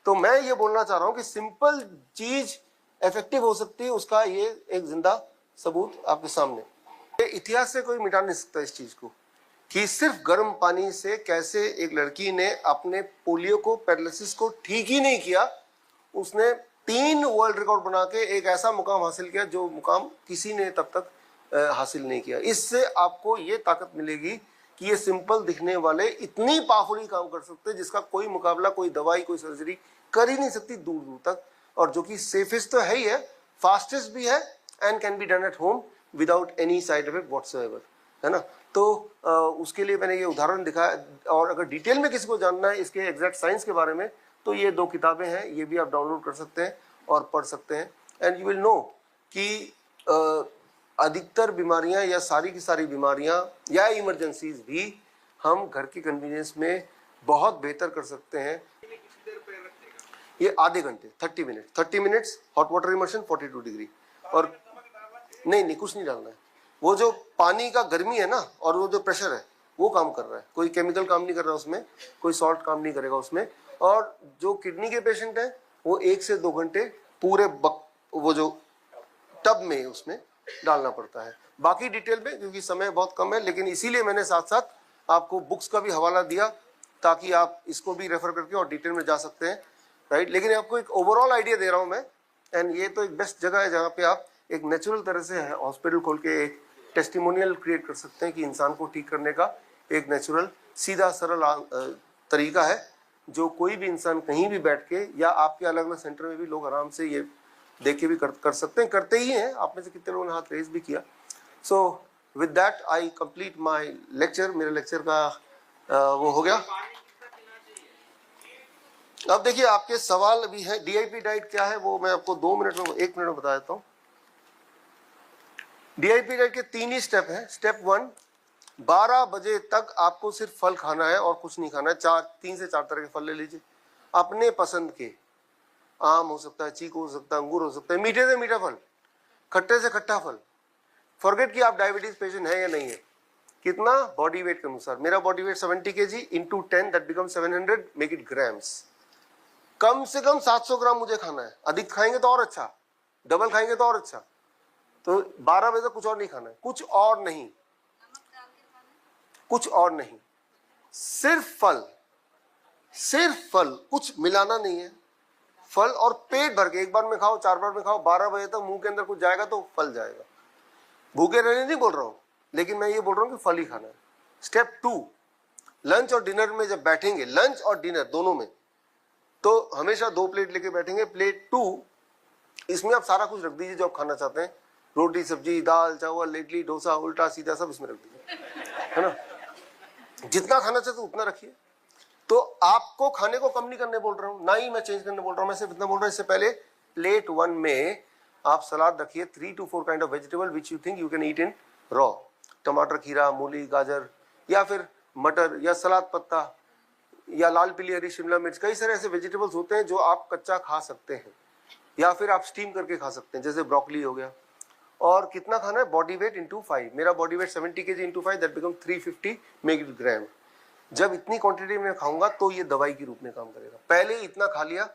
तो मैं ये बोलना चाह रहा हूं कि सिंपल चीज इफेक्टिव हो सकती है, उसका ये एक जिंदा सबूत आपके सामने। ये इतिहास से कोई मिटा नहीं सकता इस चीज को कि सिर्फ गर्म पानी से कैसे एक लड़की ने अपने पोलियो को, पैरालिसिस को ठीक ही नहीं किया, उसने 3 वर्ल्ड रिकॉर्ड बना के एक ऐसा मुकाम हासिल किया जो मुकाम किसी ने तब तक हासिल नहीं किया। इससे आपको ये ताकत मिलेगी कि ये सिंपल दिखने वाले इतनी पावरफुली काम कर सकते हैं जिसका कोई मुकाबला कोई दवाई, कोई सर्जरी कर ही नहीं सकती दूर दूर तक, और जो कि सेफेस्ट तो है ही है, फास्टेस्ट भी है, and can be done at home without any side effect whatsoever, है ना। तो उसके लिए मैंने ये उदाहरण दिखाया। और अगर डिटेल में किसी को जानना है इसके एग्जैक्ट साइंस के बारे में, तो ये 2 किताबें हैं, ये भी आप डाउनलोड कर सकते हैं और पढ़ सकते हैं, एंड यू विल नो कि अधिकतर बीमारियां या सारी की सारी बीमारियां या इमरजेंसीज भी हम घर की कन्वीनियंस में बहुत बेहतर कर सकते हैं। ये आधे घंटे 30 minutes hot water immersion 42 degree, और नहीं कुछ नहीं डालना है। वो जो पानी का गर्मी है ना, और वो जो प्रेशर है वो काम कर रहा है, कोई केमिकल काम नहीं कर रहा उसमें, कोई सॉल्ट काम नहीं करेगा उसमें। और जो किडनी के पेशेंट हैं वो 1 से 2 घंटे पूरे वो जो टब में उसमें डालना पड़ता है। बाकी डिटेल में क्योंकि समय बहुत कम है, लेकिन इसीलिए मैंने साथ साथ आपको बुक्स का भी हवाला दिया ताकि आप इसको भी रेफर करके और डिटेल में जा सकते हैं, राइट। लेकिन आपको एक ओवरऑल आइडिया दे रहा हूं मैं, एंड ये तो एक बेस्ट जगह है जहाँ पे आप एक नेचुरल तरह से हॉस्पिटल खोल के एक टेस्टिमोनियल क्रिएट कर सकते हैं कि इंसान को ठीक करने का एक नेचुरल, सीधा सरल तरीका है जो कोई भी इंसान कहीं भी बैठ के, या आपके अलग अलग सेंटर में भी लोग आराम से ये देख के भी कर सकते हैं, करते ही हैं। आप में से कितने लोगों ने हाथ रेज भी किया। So with that I complete my lecture. मेरे लेक्चर का वो हो गया। अब देखिए आपके सवाल भी है। डीआईपी डाइट क्या है वो मैं आपको 1 मिनट में बता देता हूँ। डीआईपी डाइट के 3 ही स्टेप हैं। स्टेप 1, 12 बजे तक आपको सिर्फ फल खाना है और कुछ नहीं खाना है। 3 से 4 तरह के फल ले लीजिए अपने पसंद के। आम हो सकता है, चीकू हो सकता है, अंगूर हो सकता है, मीठे से मीठा फल, खट्टे से खट्टा फल। फॉरगेट कि आप डायबिटीज पेशेंट है या नहीं है। कितना? बॉडी वेट के अनुसार। मेरा body weight 70 kg into 10 that become 700, make it grams. कम से कम 700 ग्राम मुझे खाना है। अधिक खाएंगे तो और अच्छा, डबल खाएंगे तो और अच्छा। तो 12 बजे तक कुछ और नहीं खाना है, कुछ और नहीं, कुछ और नहीं, सिर्फ फल, सिर्फ फल, कुछ मिलाना नहीं है। फल और पेट भर के, एक बार में खाओ, 4 बार में खाओ, 12 बजे तक मुंह के अंदर कुछ जाएगा तो फल जाएगा। भूखे रहने नहीं बोल रहा हूं, लेकिन मैं ये बोल रहा हूं कि फल ही खाना है। स्टेप 2, लंच और डिनर में जब बैठेंगे, लंच और डिनर दोनों में, तो हमेशा 2 प्लेट लेके बैठेंगे। प्लेट 2, इसमें आप सारा कुछ रख दीजिए जो आप खाना चाहते हैं, रोटी सब्जी दाल चावल इडली डोसा उल्टा सीधा सब इसमें रख दीजिए, है ना। जितना खाना चाहते उतना रखिए। तो आपको खाने को कम नहीं करने बोल रहा हूं, ना ही मैं चेंज करने बोल रहा हूं, मैं सिर्फ इतना बोल रहा हूं। इससे पहले प्लेट 1 में आप सलाद रखिए, 3 to 4 kind of vegetable which you think you can eat in raw. टमाटर, खीरा, मूली, गाजर, या फिर मटर, या सलाद पत्ता, या लाल पीली हरी शिमला मिर्च। कई सारे ऐसे वेजिटेबल्स होते हैं जो आप कच्चा खा सकते हैं या फिर आप स्टीम करके खा सकते हैं, जैसे ब्रोकली हो गया। और कितना खाना है, बॉडी वेट इंटू 5। मेरा body weight 70 kg into 5, that become 350 milligram. जब इतनी क्वांटिटी में खाऊंगा तो ये दवाई के रूप में काम करेगा। पहले इतना खा लिया,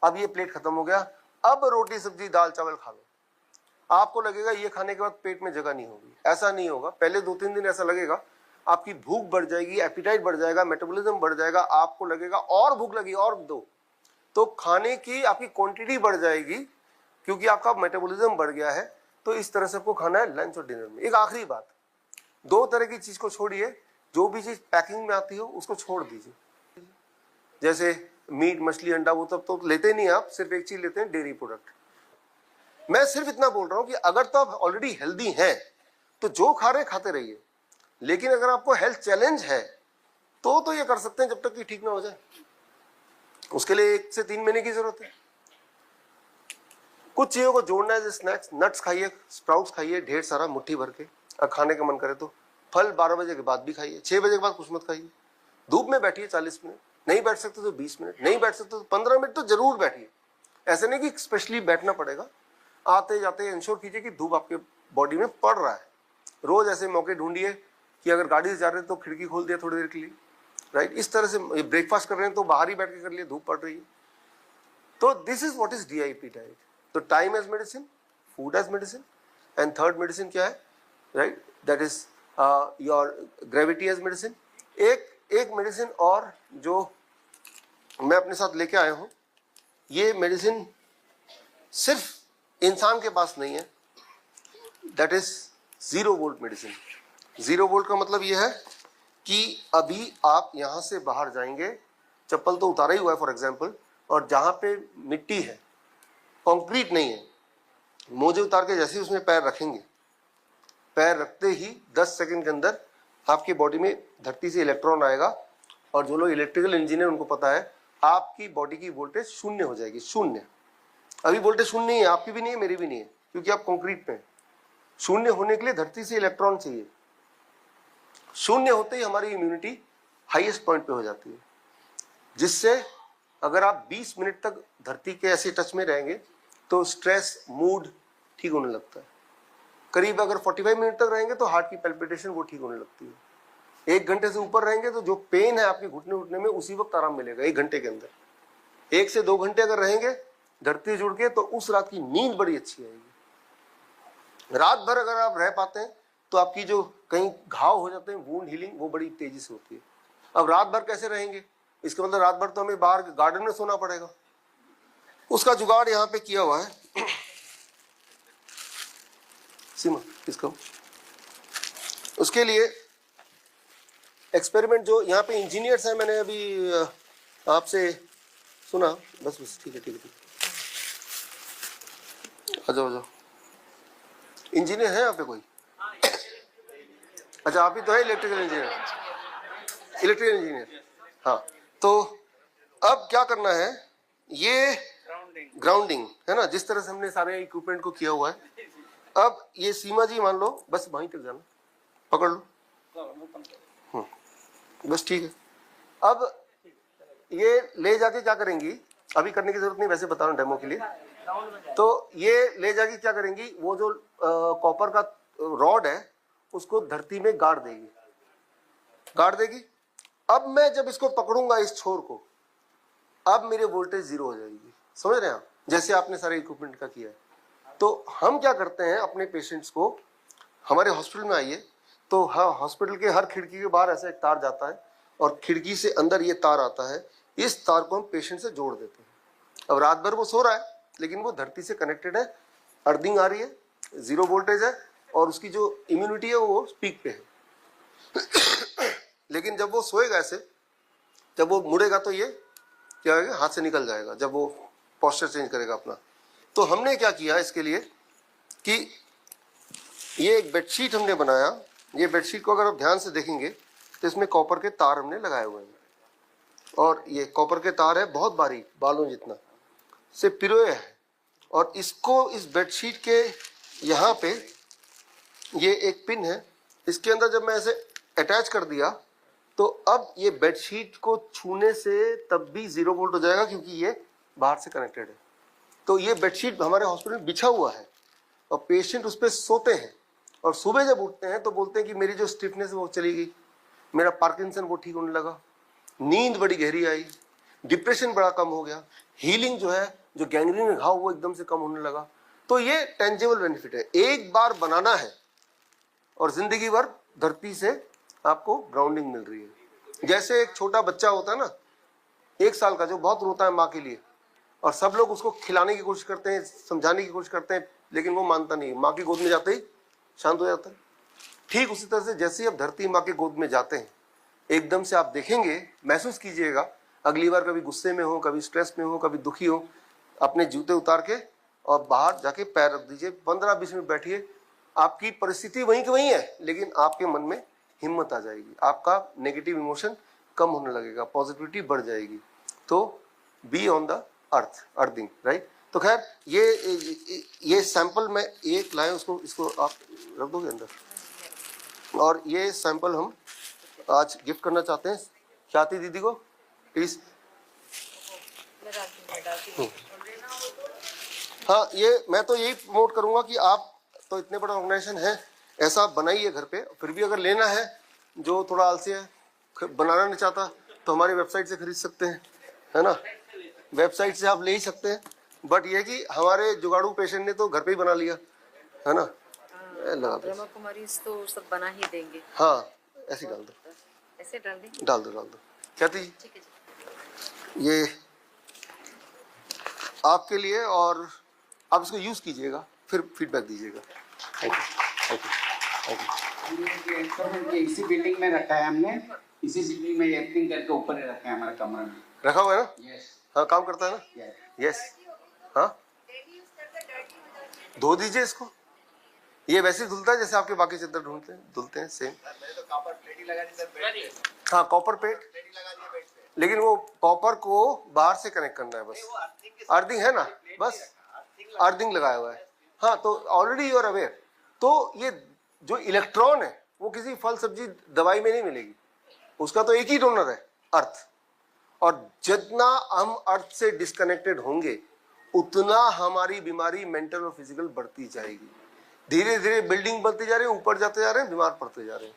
अब ये प्लेट खत्म हो गया, अब रोटी सब्जी दाल चावल खा लो। आपको लगेगा ये खाने के बाद पेट में जगह नहीं होगी, ऐसा नहीं होगा। पहले 2-3 दिन ऐसा लगेगा, आपकी भूख बढ़ जाएगी, एपिटाइट बढ़ जाएगा, मेटाबॉलिज्म बढ़ जाएगा, आपको लगेगा और भूख लगी और दो। तो खाने की आपकी क्वांटिटी बढ़ जाएगी क्योंकि आपका मेटाबॉलिज्म बढ़ गया है। तो इस तरह से आपको खाना है लंच और डिनर में। एक आखिरी बात, 2 तरह की चीज को छोड़िए, जो भी चीज पैकिंग में आती हो उसको छोड़ दीजिए। जैसे मीट, मछली, अंडा, वो तब तो लेते नहीं आप, सिर्फ एक चीज लेते हैं, डेयरी प्रोडक्ट। मैं सिर्फ इतना बोल रहा हूं कि अगर तो आप ऑलरेडी हेल्दी हैं तो जो खा रहे खाते रहिए, लेकिन अगर आपको हेल्थ चैलेंज है तो ये कर सकते हैं जब तक कि ठीक ना हो जाए। उसके लिए 1 से 3 महीने की जरूरत है। कुछ चीजों को जोड़ना है, जैसे स्नैक्स, नट्स खाइए, स्प्राउट्स खाइए ढेर सारा, मुट्ठी भर के। अगर खाने का मन करे तो फल 12 बजे के बाद भी खाइए, 6 बजे के बाद कुछ मत खाइए। धूप में बैठिए 40 मिनट, नहीं बैठ सकते तो 20 मिनट, नहीं बैठ सकते तो 15 मिनट तो जरूर बैठिए। ऐसे नहीं कि स्पेशली बैठना पड़ेगा, आते जाते इंश्योर कीजिए कि धूप आपके बॉडी में पड़ रहा है। रोज ऐसे मौके ढूंढिए कि अगर गाड़ी से जा रहे हैं तो खिड़की खोल दिया थोड़ी देर के लिए, राइट। इस तरह से ब्रेकफास्ट कर रहे हैं तो बाहर ही बैठ के कर लिए, धूप पड़ रही है। तो this is what is DIP diet. तो time as medicine, food as medicine, and third medicine क्या है, right, that is your gravity as medicine. एक मेडिसिन और जो मैं अपने साथ लेके आया हूं, ये मेडिसिन सिर्फ इंसान के पास नहीं है, that is 0 volt medicine. 0 volt का मतलब यह है कि अभी आप यहां से बाहर जाएंगे, चप्पल तो उतारा ही हुआ है फॉर एग्जाम्पल, और जहां पे मिट्टी है, कंक्रीट नहीं है, मोजे उतार के जैसे ही उसमें पैर रखेंगे, पैर रखते ही 10 सेकंड के अंदर आपकी बॉडी में धरती से इलेक्ट्रॉन आएगा, और जो लोग इलेक्ट्रिकल इंजीनियर उनको पता है, आपकी बॉडी की वोल्टेज 0 हो जाएगी। 0। अभी वोल्टेज 0 नहीं है, आपकी भी नहीं है, मेरी भी नहीं है, क्योंकि आप कंक्रीट पे हैं। 0 होने के लिए धरती से इलेक्ट्रॉन चाहिए। 0 होते ही हमारी इम्यूनिटी हाईएस्ट पॉइंट पे हो जाती है, जिससे अगर आप 20 मिनट तक धरती के ऐसे टच में रहेंगे तो स्ट्रेस, मूड ठीक होने लगता है। करीब अगर 45 मिनट तक रहेंगे तो हार्ट की पैल्पिटेशन वो ठीक होने लगती है। 1 घंटे से ऊपर रहेंगे तो जो पेन है आपके घुटने उठने में, उसी वक्त आराम मिलेगा 1 घंटे के अंदर। 1 से 2 घंटे अगर रहेंगे धरती जुड़ के, तो उस रात की नींद बड़ी अच्छी आएगी। रात भर अगर आप रह पाते हैं तो आपकी जो कहीं घाव हो जाते हैं, वुंड हीलिंग, वो बड़ी तेजी से होती है। अब रात भर कैसे रहेंगे, इसका मतलब रात भर तो हमें बाहर गार्डन में सोना पड़ेगा। उसका जुगाड़ यहाँ पे किया हुआ है। सीमा किसका, उसके लिए एक्सपेरिमेंट जो यहाँ पे इंजीनियर्स हैं, मैंने अभी आपसे सुना, बस ठीक है। आ जाओ। इंजीनियर है यहाँ पे कोई? अच्छा, आप ही तो है इलेक्ट्रिकल इंजीनियर। हाँ, तो अब क्या करना है, ये ग्राउंडिंग है ना, जिस तरह से हमने सारे इक्विपमेंट को किया हुआ है। अब ये सीमा जी मान लो, बस वहीं तक जाना, पकड़ लो, बस ठीक है। अब ये ले जाके क्या करेंगी, अभी करने की जरूरत नहीं, वैसे बता रहा हूँ डेमो के लिए। तो ये ले जाके क्या करेंगी, वो जो कॉपर का रॉड है उसको धरती में गाड़ देगी। अब मैं जब इसको पकड़ूंगा, इस छोर को, अब मेरे वोल्टेज 0 हो जाएगी। समझ रहे हैं आप, जैसे आपने सारे इक्विपमेंट का किया है। तो हम क्या करते हैं अपने पेशेंट्स को, हमारे हॉस्पिटल में आइए तो हाँ, हॉस्पिटल के हर खिड़की के बाहर ऐसा एक तार जाता है, और खिड़की से अंदर ये तार आता है। इस तार को हम पेशेंट से जोड़ देते हैं। अब रात भर वो सो रहा है, लेकिन वो धरती से कनेक्टेड है, अर्थिंग आ रही है, 0 वोल्टेज है, और उसकी जो इम्यूनिटी है वो पीक पे है। लेकिन जब वो सोएगा ऐसे, जब वो मुड़ेगा तो ये क्या होगा, हाथ से निकल जाएगा, जब वो पोस्चर चेंज करेगा अपना। तो हमने क्या किया इसके लिए कि ये एक बेडशीट हमने बनाया। ये बेडशीट को अगर आप ध्यान से देखेंगे तो इसमें कॉपर के तार हमने लगाए हुए हैं, और ये कॉपर के तार है बहुत बारीक, बालों जितना से पिरोए है। और इसको इस बेडशीट के यहाँ पे ये एक पिन है, इसके अंदर जब मैं ऐसे अटैच कर दिया तो अब ये बेडशीट को छूने से तब भी 0 वोल्ट हो जाएगा, क्योंकि ये बाहर से कनेक्टेड है। तो ये बेडशीट हमारे हॉस्पिटल में बिछा हुआ है, और पेशेंट उस पर सोते हैं और सुबह जब उठते हैं तो बोलते हैं कि मेरी जो स्टिफनेस है वो चली गई, मेरा पार्किंसन वो ठीक होने लगा, नींद बड़ी गहरी आई, डिप्रेशन बड़ा कम हो गया, हीलिंग जो है, जो गैंग्रीन घाव वो एकदम से कम होने लगा। तो ये टेंजिबल बेनिफिट है, एक बार बनाना है और जिंदगी भर धरती से आपको ग्राउंडिंग मिल रही है। जैसे एक छोटा बच्चा होता है ना, 1 साल का, जो बहुत रोता है माँ के लिए, और सब लोग उसको खिलाने की कोशिश करते हैं, समझाने की कोशिश करते हैं, लेकिन वो मानता नहीं, माँ की गोद में जाते ही शांत हो जाता है। ठीक उसी तरह से जैसे ही आप धरती माँ की गोद में जाते हैं, एकदम से आप देखेंगे, महसूस कीजिएगा, अगली बार कभी गुस्से में हो, कभी स्ट्रेस में हो, कभी दुखी हो, अपने जूते उतार के और बाहर जाके पैर रख दीजिए, 15-20 मिनट बैठिए, आपकी परिस्थिति वहीं की वहीं है, लेकिन आपके मन में हिम्मत आ जाएगी, आपका नेगेटिव इमोशन कम होने लगेगा, पॉजिटिविटी बढ़ जाएगी। तो be on the earth, earthing, right. तो खैर ये सैंपल मैं एक लाए, उसको इसको आप रख दोगे अंदर, और ये सैंपल हम आज गिफ्ट करना चाहते हैं ख्याति दीदी को, प्लीज। हाँ, ये मैं तो यही प्रमोट करूंगा कि आप तो इतने बड़ा ऑर्गेनाइजेशन है, ऐसा बनाइए घर पे। फिर भी अगर लेना है, जो थोड़ा आलसी है, बनाना नहीं चाहता, तो हमारी वेबसाइट से खरीद सकते हैं, है ना, वेबसाइट से आप ले ही सकते हैं। बट ये कि हमारे जुगाड़ू पेशेंट ने तो घर पे ही बना लिया, है ना। ब्रह्मा कुमारी तो सब बना ही देंगे। हाँ, ऐसे डाल दो, ऐसे डाल देंगे, डाल दो, डाल दो। कहती जी, ठीक है जी। ये आपके लिए, और आप इसको यूज कीजिएगा, फिर फीडबैक दीजिएगा। Thank you, thank you, thank you. Instrument ये इसी बिल्डिंग में रखा है हमने, इसी बिल्डिंग में एयरथिंग करके ऊपर ही रखा है हमारे कमरे में। रखा हुआ है ना? यस। हाँ, काम करता है ना? यस। हाँ, धो दीजिए इसको, ये वैसे ही धुलता है जैसे आपके बाकी चादर धुलते हैं सेम। मैंने तो कॉपर प्लेट ही लगा दी सर। हाँ, कॉपर प्लेट लगा दिया बेड पे। लेकिन वो कॉपर को बाहर से कनेक्ट करना है बस, अर्थिंग है ना, बस अर्थिंग लगाया हुआ है। हाँ, तो ऑलरेडी यू आर अवेयर। तो ये जो इलेक्ट्रॉन है वो किसी फल सब्जी दवाई में नहीं मिलेगी, उसका तो एक ही डोनर है, अर्थ। और जितना हम अर्थ से डिस्कनेक्टेड होंगे उतना हमारी बीमारी मेंटल और फिजिकल बढ़ती जाएगी। धीरे धीरे बिल्डिंग बनती जा रही है, ऊपर जाते जा रहे हैं, बीमार पड़ते जा रहे हैं।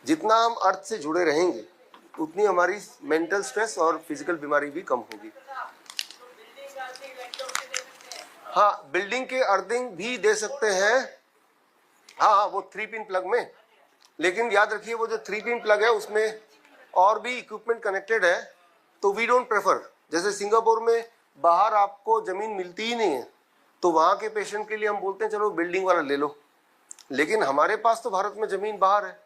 जितना हम अर्थ से जुड़े रहेंगे उतनी हमारी मेंटल स्ट्रेस और फिजिकल बीमारी भी कम होगी। हाँ, बिल्डिंग के अर्थिंग भी दे सकते हैं। हाँ, वो 3 पिन प्लग में, लेकिन याद रखिए वो जो 3 पिन प्लग है उसमें और भी इक्विपमेंट कनेक्टेड है, तो वी डोंट प्रेफर। जैसे सिंगापुर में बाहर आपको जमीन मिलती ही नहीं है, तो वहां के पेशेंट के लिए हम बोलते हैं चलो बिल्डिंग वाला ले लो, लेकिन हमारे पास तो भारत में जमीन बाहर है,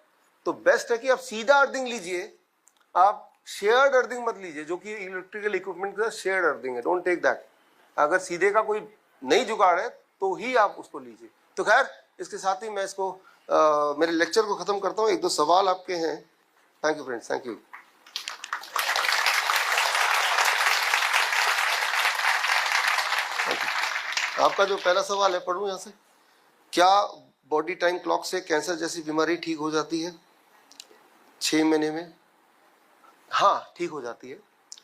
तो बेस्ट है कि आप सीधा अर्थिंग लीजिए, आप शेयर्ड अर्थिंग मत लीजिए, जो कि इलेक्ट्रिकल इक्विपमेंट का शेयर्ड अर्थिंग है, डोंट टेक दैट। अगर सीधे का कोई नहीं जुगाड़ है तो ही आप उसको लीजिए। तो खैर, इसके साथ ही मैं इसको मेरे लेक्चर को खत्म करता हूँ। 1-2 सवाल आपके हैं। Thank you friends, thank you. आपका जो पहला सवाल है, पढ़ूं यहाँ से, क्या बॉडी टाइम क्लॉक से कैंसर जैसी बीमारी ठीक हो जाती है 6 महीने में? हाँ, ठीक हो जाती है,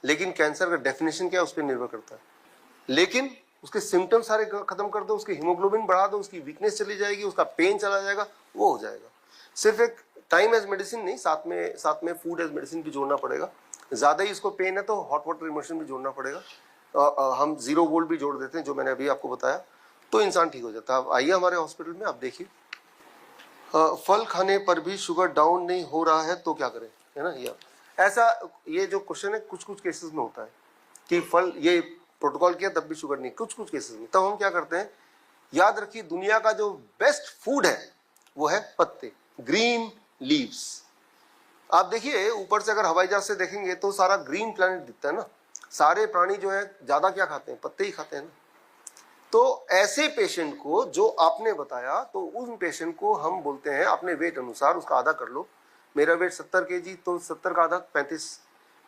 लेकिन कैंसर का डेफिनेशन क्या है उस पर निर्भर करता है। लेकिन उसके सिम्टम्स सारे खत्म कर दो, उसकी हीमोग्लोबिन बढ़ा दो, उसकी वीकनेस चली जाएगी, उसका पेन चला जाएगा, वो हो जाएगा। सिर्फ एक टाइम एज मेडिसिन नहीं, साथ में फूड एज मेडिसिन भी जोड़ना पड़ेगा। ज़्यादा ही इसको पेन है तो हॉट वाटर इमर्शन भी जोड़ना पड़ेगा। हम 0 वोल्ट भी जोड़ देते हैं, जो मैंने अभी आपको बताया, तो इंसान ठीक हो जाता है। आप आइए हमारे हॉस्पिटल में, आप देखिए। फल खाने पर भी शुगर डाउन नहीं हो रहा है तो क्या करें, है ना। ऐसा ये जो क्वेश्चन है कुछ केसेस में होता है कि फल, ये प्रोटोकॉल किया तब भी शुगर नहीं, कुछ केसेस में। तब हम क्या करते हैं, याद रखिए दुनिया का जो बेस्ट फूड है वो है पत्ते, ग्रीन लीव्स। आप देखिए ऊपर से अगर हवाई जहाज से देखेंगे तो सारा ग्रीन प्लैनेट दिखता है ना। सारे प्राणी जो है ज्यादा क्या खाते हैं, पत्ते ही खाते हैं ना। तो ऐसे पेशेंट को जो आपने बताया, तो उन पेशेंट को हम बोलते हैं अपने वेट अनुसार उसका आधा कर लो। मेरा वेट 70 kg, तो 70 का आधा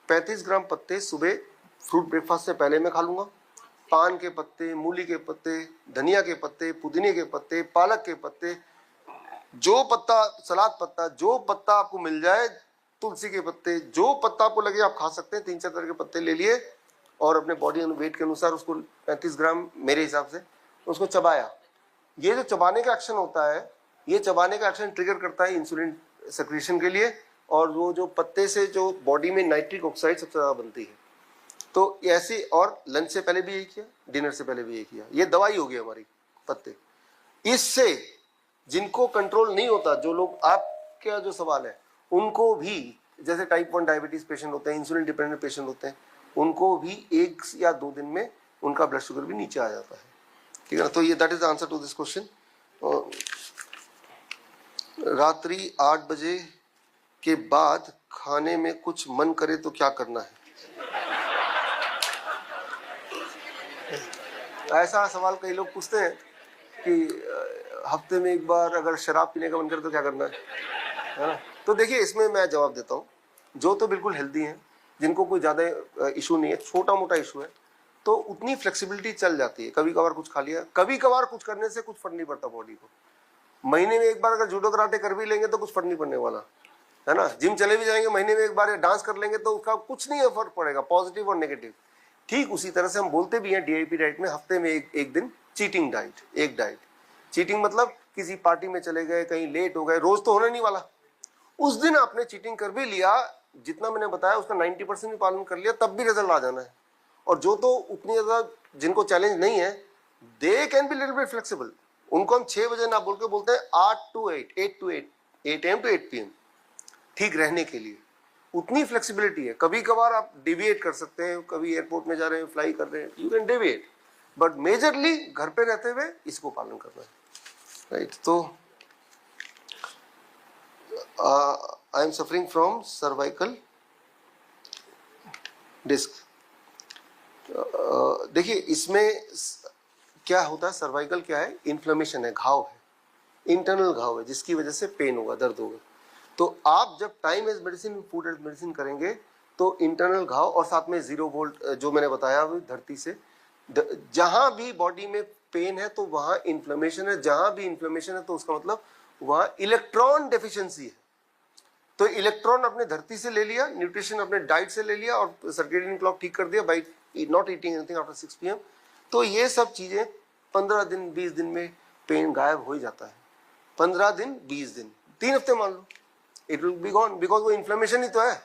35 ग्राम पत्ते सुबह फ्रूट ब्रेकफास्ट से पहले मैं खा लूंगा। पान के पत्ते, मूली के पत्ते, धनिया के पत्ते, पुदीने के पत्ते, पालक के पत्ते, जो पत्ता, सलाद पत्ता, जो पत्ता आपको मिल जाए, तुलसी के पत्ते, जो पत्ता आपको लगे आप खा सकते हैं। 3-4 तरह के पत्ते ले लिए और अपने बॉडी वेट के अनुसार उसको 35 ग्राम मेरे हिसाब से उसको चबाया, ये जो चबाने का एक्शन होता है, ये चबाने का एक्शन ट्रिगर करता है इंसुलिन सेक्रेशन के लिए, और वो जो पत्ते से जो बॉडी में नाइट्रिक ऑक्साइड सबसे ज़्यादा बनती है। तो ऐसे, और लंच से पहले भी यही किया, डिनर से पहले भी यही किया, ये दवाई होगी हमारी पत्ते। इससे जिनको कंट्रोल नहीं होता, जो लोग, आपका जो सवाल है, उनको भी, जैसे टाइप 1 डायबिटीज पेशेंट होते हैं, इंसुलिन डिपेंडेंट पेशेंट होते हैं, उनको भी 1 या 2 दिन में उनका ब्लड शुगर भी नीचे आ जाता है। ठीक है ना? तो ये that is the answer to this question. रात्रि 8 बजे के बाद खाने में कुछ मन करे तो क्या करना है? ऐसा सवाल कई लोग पूछते हैं कि हफ्ते में एक बार अगर शराब पीने का मन करे तो क्या करना है ना? तो देखिए, इसमें मैं जवाब देता हूँ। जो तो बिल्कुल हेल्दी हैं, जिनको कोई ज़्यादा इशू नहीं है, छोटा मोटा इशू है, तो उतनी फ्लेक्सिबिलिटी चल जाती है। कभी कभार कुछ खा लिया, कभी कभार कुछ करने से कुछ फर्क नहीं पड़ता बॉडी को। महीने में एक बार अगर जूडो कराटे कर भी लेंगे तो कुछ फर्क नहीं पड़ने वाला है ना। जिम चले भी जाएंगे, महीने में एक बार डांस कर लेंगे तो उसका कुछ नहीं फर्क पड़ेगा, पॉजिटिव और नेगेटिव। ठीक उसी तरह से हम बोलते भी हैं डीआईपी डाइट में, हफ्ते में एक दिन चीटिंग डाइट, एक डाइट। चीटिंग मतलब किसी पार्टी में चले गए, कहीं लेट हो गए, रोज तो होने नहीं वाला, उस दिन आपने चीटिंग कर भी लिया, जितना मैंने बताया उसका 90% भी पालन कर लिया, तब भी रिजल्ट आ जाना है। और जो तो उतनी ज़्यादा जिनको चैलेंज नहीं है, they can be little bit flexible. उनको हम 6 बजे ना बोल के बोलते हैं 8 to 8 AM to 8 PM, ठीक रहने के लिए उतनी फ्लेक्सिबिलिटी है। कभी कभार आप डिविएट कर सकते हैं, कभी एयरपोर्ट में जा रहे हैं, फ्लाई कर रहे हैं, you can deviate, but majorly घर पे रहते हुए इसको पालन करना है, राइट। तो I am suffering from cervical disc. देखिए, इसमें क्या होता है, सर्वाइकल क्या है, इन्फ्लेमेशन है, घाव है, इंटरनल घाव है, जिसकी वजह से पेन होगा, दर्द होगा। तो आप जब time as medicine, food as medicine करेंगे तो इंटरनल घाव, और साथ में 0 वोल्ट जो मैंने बताया धरती से, जहां भी बॉडी में पेन है तो वहां इन्फ्लेमेशन है, जहां भी इन्फ्लेमेशन है तो उसका मतलब वहां इलेक्ट्रॉन डेफिशिएंसी है। तो इलेक्ट्रॉन अपने धरती से ले लिया, न्यूट्रिशन अपने डाइट से ले लिया, और सर्केडियन क्लॉक ठीक कर दिया by not eating anything after 6 PM। तो ये सब चीजें 15 दिन 20 दिन में पेन गायब हो ही जाता है। 15 दिन 20 दिन, 3 हफ्ते मान लो, it will be gone, because वो इन्फ्लेमेशन ही तो है।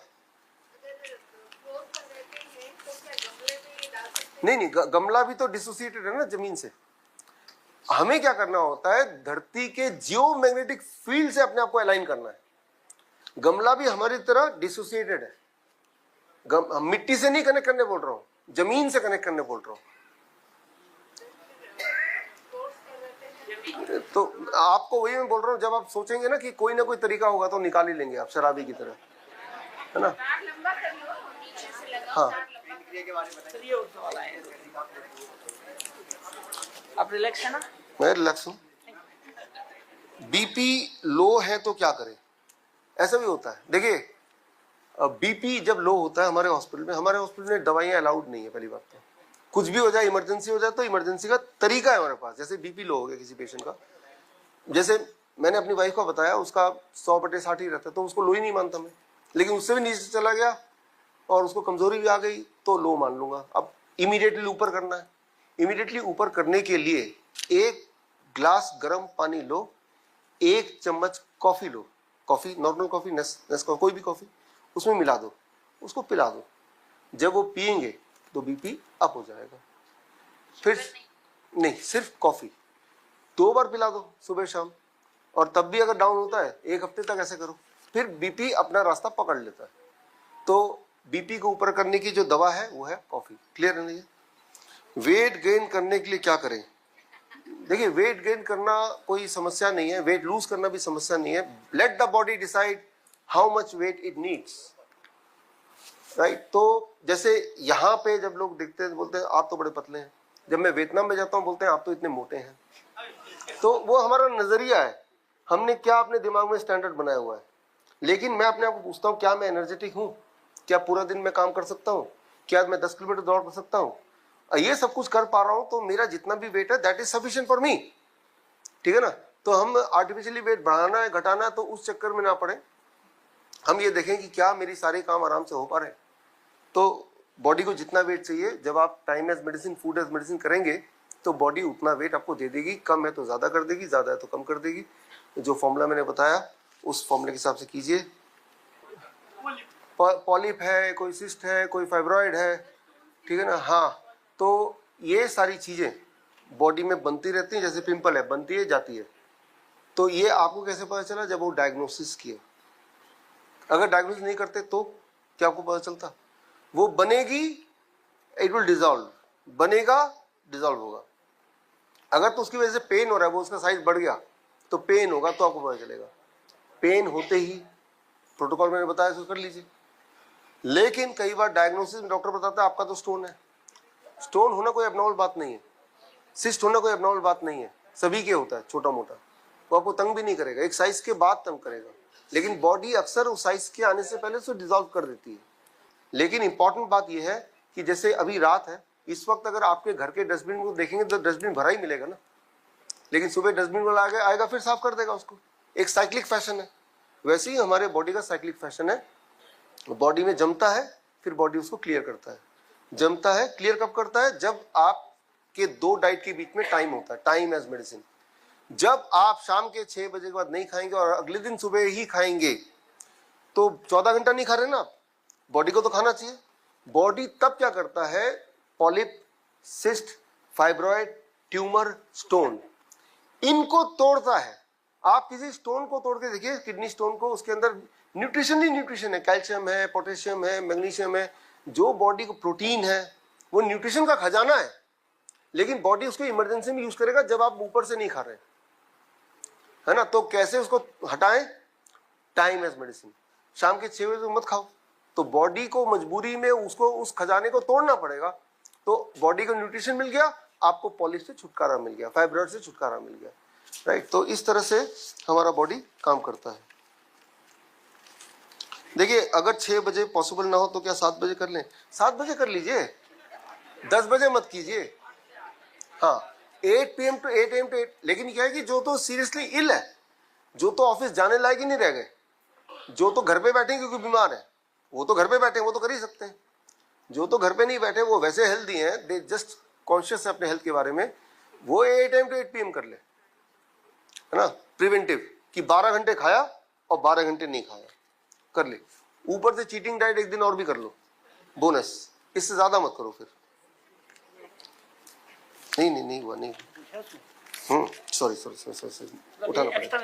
नहीं, गमला भी तो डिसोसिएटेड है ना जमीन से। हमें क्या करना होता है, धरती के जियोमैग्नेटिक फील्ड से अपने आप को अलाइन करना है। गमला भी हमारी तरह डिसोसिएटेड है, मिट्टी से नहीं कनेक्ट करने बोल रहा हूं, जमीन से कनेक्ट करने बोल रहा हूं। तो आपको वही मैं बोल रहा हूँ, जब आप सोचेंगे ना कि कोई ना कोई तरीका होगा तो निकाल ही लेंगे आप, शराबी की तरह, है ना। हाँ, आप रिलैक्स है ना? मैं रिलैक्स हूँ। बीपी लो है तो क्या करें? ऐसा भी होता है। देखिए, बीपी जब लो होता है हमारे हॉस्पिटल में दवाइयाँ अलाउड नहीं है। पहली बात तो कुछ भी हो जाए, इमरजेंसी हो जाए तो इमरजेंसी का तरीका है हमारे पास। जैसे बीपी लो हो गया किसी पेशेंट का, जैसे मैंने अपनी वाइफ को बताया, उसका 100/60 ही रहता है, तो उसको लो ही नहीं मानता मैं, लेकिन उससे भी नीचे चला गया और उसको कमजोरी भी आ गई तो लो मान लूंगा। अब इमीडिएटली ऊपर करना है। इमीडिएटली ऊपर करने के लिए 1 ग्लास गर्म पानी लो, 1 चम्मच कॉफी लो, कॉफी नॉर्मल कॉफी, नेस्कैफे, कोई भी कॉफी, उसमें मिला दो, उसको पिला दो। जब वो पिएंगे तो बीपी अप हो जाएगा। फिर नहीं, सिर्फ कॉफी 2 बार पिला दो, सुबह शाम, और तब भी अगर डाउन होता है 1 हफ्ते तक ऐसे करो, फिर बीपी अपना रास्ता पकड़ लेता है। तो बीपी को ऊपर करने की जो दवा है वो है कॉफी। क्लियर है ना ये? वेट गेन करने के लिए क्या करें? देखिए, वेट गेन करना कोई समस्या नहीं है, वेट लूज करना भी समस्या नहीं है। Let the body decide how much weight it needs, right. तो जैसे यहाँ पे जब लोग देखते हैं बोलते हैं आप तो बड़े पतले हैं, जब मैं वियतनाम में जाता हूँ बोलते हैं आप तो इतने मोटे हैं। तो वो हमारा नजरिया है, हमने क्या अपने दिमाग में स्टैंडर्ड बनाया हुआ है। लेकिन मैं अपने आप को पूछता हूँ, क्या मैं एनर्जेटिक हूँ? क्या पूरा दिन मैं काम कर सकता हूँ? क्या मैं 10 किलोमीटर दौड़ कर सकता हूँ? ये सब कुछ कर पा रहा हूँ तो मेरा जितना भी वेट है that is sufficient for me. ठीक है ना? तो हम आर्टिफिशियली वेट बढ़ाना है घटाना है तो उस चक्कर में ना पड़े, हम ये देखें कि क्या मेरी सारे काम आराम से हो पा रहे हैं। तो बॉडी को जितना वेट चाहिए, जब आप time as medicine, food as medicine करेंगे तो बॉडी उतना वेट आपको दे देगी, कम है तो ज़्यादा कर देगी, ज़्यादा है तो कम कर देगी। जो फॉर्मूला मैंने बताया उस फॉर्मूले के हिसाब से कीजिए। पॉलिप है, कोई सिस्ट है, कोई फाइब्रॉइड है, ठीक है ना। हाँ, तो ये सारी चीज़ें बॉडी में बनती रहती हैं, जैसे पिंपल है, बनती है जाती है। तो ये आपको कैसे पता चला? जब वो डायग्नोसिस किया। अगर डायग्नोसिस नहीं करते तो क्या आपको पता चलता? वो बनेगी, इट विल डिजॉल्व, बनेगा, डिजॉल्व होगा। अगर तो उसकी वजह से पेन हो रहा है, वो उसका साइज बढ़ गया तो पेन होगा, तो आपको पता चलेगा। पेन होते ही प्रोटोकॉल मैंने बताया तो कर लीजिए। लेकिन कई बार डायग्नोसिस में डॉक्टर बताता है आपका तो स्टोन है। स्टोन होना कोई एबनॉर्मल बात नहीं है, सिस्ट होना कोई एबनॉर्मल बात नहीं है, सभी के होता है छोटा मोटा। वो आपको तंग भी नहीं करेगा, एक साइज के बाद तंग करेगा, लेकिन बॉडी अक्सर उस साइज के आने से पहले उसको डिजॉल्व कर देती है। लेकिन इंपॉर्टेंट बात यह है कि जैसे अभी रात है, इस वक्त अगर आपके घर के डस्टबिन को देखेंगे तो डस्टबिन भरा ही मिलेगा ना, लेकिन सुबह डस्टबिन वाला आएगा फिर साफ कर देगा उसको। एक साइक्लिक फैशन है। वैसे ही हमारे बॉडी का साइक्लिक फैशन है। बॉडी में जमता है, फिर बॉडी उसको क्लियर करता है। जमता है, क्लियर कब करता है? जब आपके दो डाइट के बीच में टाइम होता है, टाइम एज मेडिसिन। जब आप शाम के 6 बजे के बाद नहीं खाएंगे और अगले दिन सुबह ही खाएंगे तो 14 घंटा नहीं खा रहे ना आप, बॉडी को तो खाना चाहिए। बॉडी तब क्या करता है? Polyp, cyst, fibroid, tumour, stone, इनको तोड़ता है। आप किसी स्टोन को तोड़ के देखिए, किडनी स्टोन को, उसके अंदर न्यूट्रिशन ही न्यूट्रिशन है, कैल्शियम है, पोटेशियम है, मैग्नीशियम है, जो बॉडी को प्रोटीन है, वो न्यूट्रिशन का खजाना है। लेकिन बॉडी उसको इमरजेंसी में यूज करेगा जब आप ऊपर से नहीं खा रहे, है ना। तो कैसे उसको हटाएं? Time as medicine. शाम के 6 बजे मत खाओ, तो बॉडी को मजबूरी में उसको उस खजाने को तोड़ना पड़ेगा। तो बॉडी को न्यूट्रिशन मिल गया, आपको पॉलिप से छुटकारा मिल गया, फाइब्रॉइड से छुटकारा मिल गया, राइट। तो इस तरह से हमारा बॉडी काम करता है। देखिए, अगर 6 बजे पॉसिबल ना हो तो क्या 7 बजे कर लें? 7 बजे कर लीजिए, 10 बजे मत कीजिए। हाँ, 8 PM to 8 AM to 8। लेकिन क्या है कि जो तो सीरियसली इल है, जो तो ऑफिस जाने लायक ही नहीं रह गए, जो तो घर पे बैठे क्योंकि बीमार है, वो तो घर पे बैठे, वो तो कर ही सकते हैं। जो तो घर पे नहीं बैठे, वो वैसे हेल्दी हैं, दे जस्ट कॉन्शियस है अपने हेल्थ के बारे में, वो 8 AM to 8 PM कर ले, है ना। प्रिवेंटिव कि 12 घंटे खाया और 12 घंटे नहीं खाया, कर ले। ऊपर से चीटिंग डाइट एक दिन और भी कर लो, बोनस। इससे ज्यादा मत करो फिर। नहीं हुआ, नहीं। सॉरी, उठाना पड़ेगा,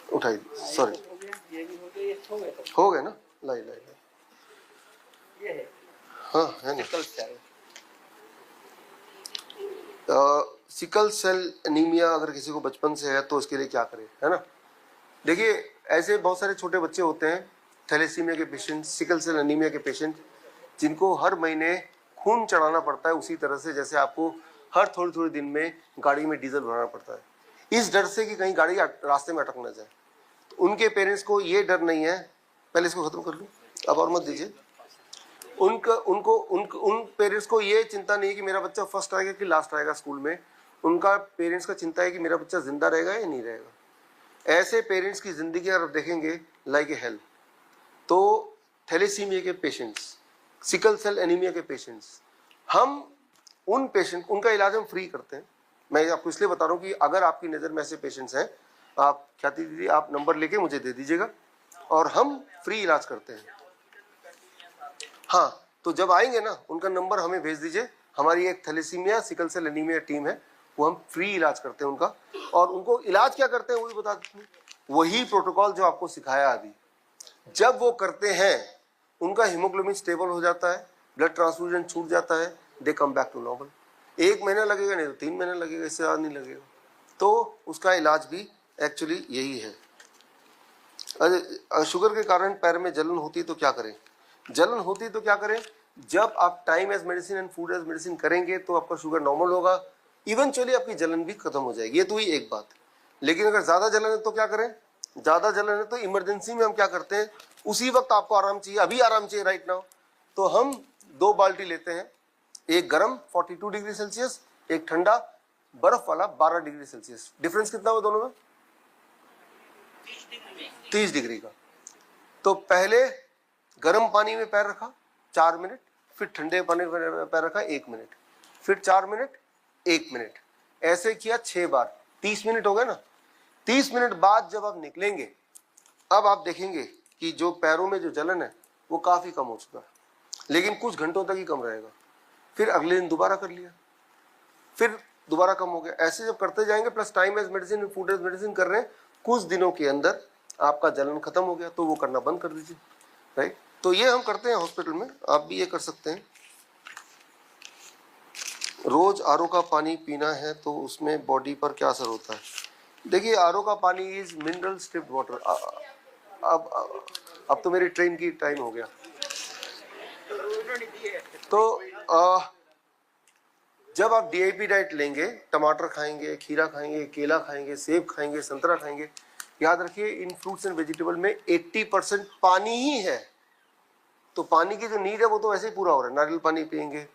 उठाइए, सॉरी। हो गए ना, लाई। हाँ, है ना। सिकल सेल एनीमिया अगर किसी को बचपन से है तो उसके लिए क्या करें, है ना। देखिए, ऐसे बहुत सारे छोटे बच्चे होते हैं, थैलेसीमिया के पेशेंट, सिकल सेल एनीमिया के पेशेंट, जिनको हर महीने खून चढ़ाना पड़ता है, उसी तरह से जैसे आपको हर थोड़ी दिन में गाड़ी में डीजल भराना पड़ता है, इस डर से कि कहीं गाड़ी रास्ते में अटक ना जाए। तो उनके पेरेंट्स को ये डर नहीं है। पहले इसको खत्म कर लूँ, अब और मत दीजिए। उन पेरेंट्स को ये चिंता नहीं है कि मेरा बच्चा फर्स्ट आएगा कि लास्ट आएगा स्कूल में। उनका पेरेंट्स का चिंता है कि मेरा बच्चा जिंदा रहेगा या नहीं रहेगा। ऐसे पेरेंट्स की जिंदगी अगर देखेंगे लाइक ए हेल। तो थैलेसीमिया के पेशेंट्स, सिकल सेल एनीमिया के पेशेंट्स, हम उन पेशेंट, उनका इलाज हम फ्री करते हैं। मैं आपको इसलिए बता रहा हूँ कि अगर आपकी नज़र में ऐसे पेशेंट्स हैं, आप ख्याति दीदी, आप नंबर लेके मुझे दे दीजिएगा और हम फ्री इलाज करते हैं। हाँ, तो जब आएंगे ना, उनका नंबर हमें भेज दीजिए। हमारी एक thalassaemia sickle cell anaemia team है, वो हम फ्री इलाज करते हैं उनका। और उनको इलाज क्या करते हैं वो भी बता देते हैं, वही प्रोटोकॉल जो आपको सिखाया अभी। जब वो करते हैं, उनका हीमोग्लोबिन स्टेबल हो जाता है, ब्लड ट्रांसफ्यूजन छूट जाता है, दे कम बैक टू नॉर्मल। 1 महीना लगेगा, नहीं तो 3 महीने लगेगा, इससे ज़्यादा नहीं लगेगा। तो उसका इलाज भी एक्चुअली यही है। शुगर के कारण पैर में जलन होती है तो क्या करें? जलन होती है तो क्या करें? जब आप time as medicine and food as medicine करेंगे तो आपका शुगर नॉर्मल होगा, इवेंचुअली आपकी जलन भी खत्म हो जाएगी। ये तो ही एक बात। लेकिन अगर ज़्यादा जलन है तो क्या करें? ज़्यादा जलन है तो इमरजेंसी में हम क्या करते हैं, उसी वक्त आपको आराम चाहिए, अभी आराम चाहिए राइट नाउ, तो हम 2 बाल्टी लेते हैं, एक गर्म 42 डिग्री सेल्सियस, एक ठंडा बर्फ वाला 12 डिग्री सेल्सियस। डिफरेंस कितना हुआ दोनों में? 30 डिग्री का। तो पहले गर्म पानी में पैर रखा 4 मिनट, फिर ठंडे पानी में पैर रखा 1 मिनट, फिर 4 मिनट, 1 मिनट, ऐसे किया 6 बार, 30 मिनट हो गए ना। 30 मिनट बाद जब आप निकलेंगे, अब आप देखेंगे कि जो पैरों में जो जलन है वो काफी कम हो चुका है, लेकिन कुछ घंटों तक ही कम रहेगा। फिर अगले दिन दोबारा कर लिया, फिर दोबारा कम हो गया। ऐसे जब करते जाएंगे, plus time as medicine, food as medicine कर रहे हैं, कुछ दिनों के अंदर आपका जलन खत्म हो गया तो वो करना बंद कर दीजिए, राइट। तो ये हम करते हैं हॉस्पिटल में, आप भी ये कर सकते हैं। रोज आरओ का पानी पीना है तो उसमें बॉडी पर क्या असर होता है? देखिए, आरओ का पानी इज मिनरल स्ट्रिप्ड वाटर। अब तो मेरी ट्रेन की टाइम हो गया। तो जब आप डीआईपी डाइट लेंगे, टमाटर खाएंगे, खीरा खाएंगे, केला खाएंगे, सेब खाएंगे, संतरा खाएंगे, याद रखिए इन फ्रूट्स एंड वेजिटेबल में 80% पानी ही है। तो पानी की जो नीड है वो तो वैसे ही पूरा हो रहा है, नारियल पानी पियेंगे।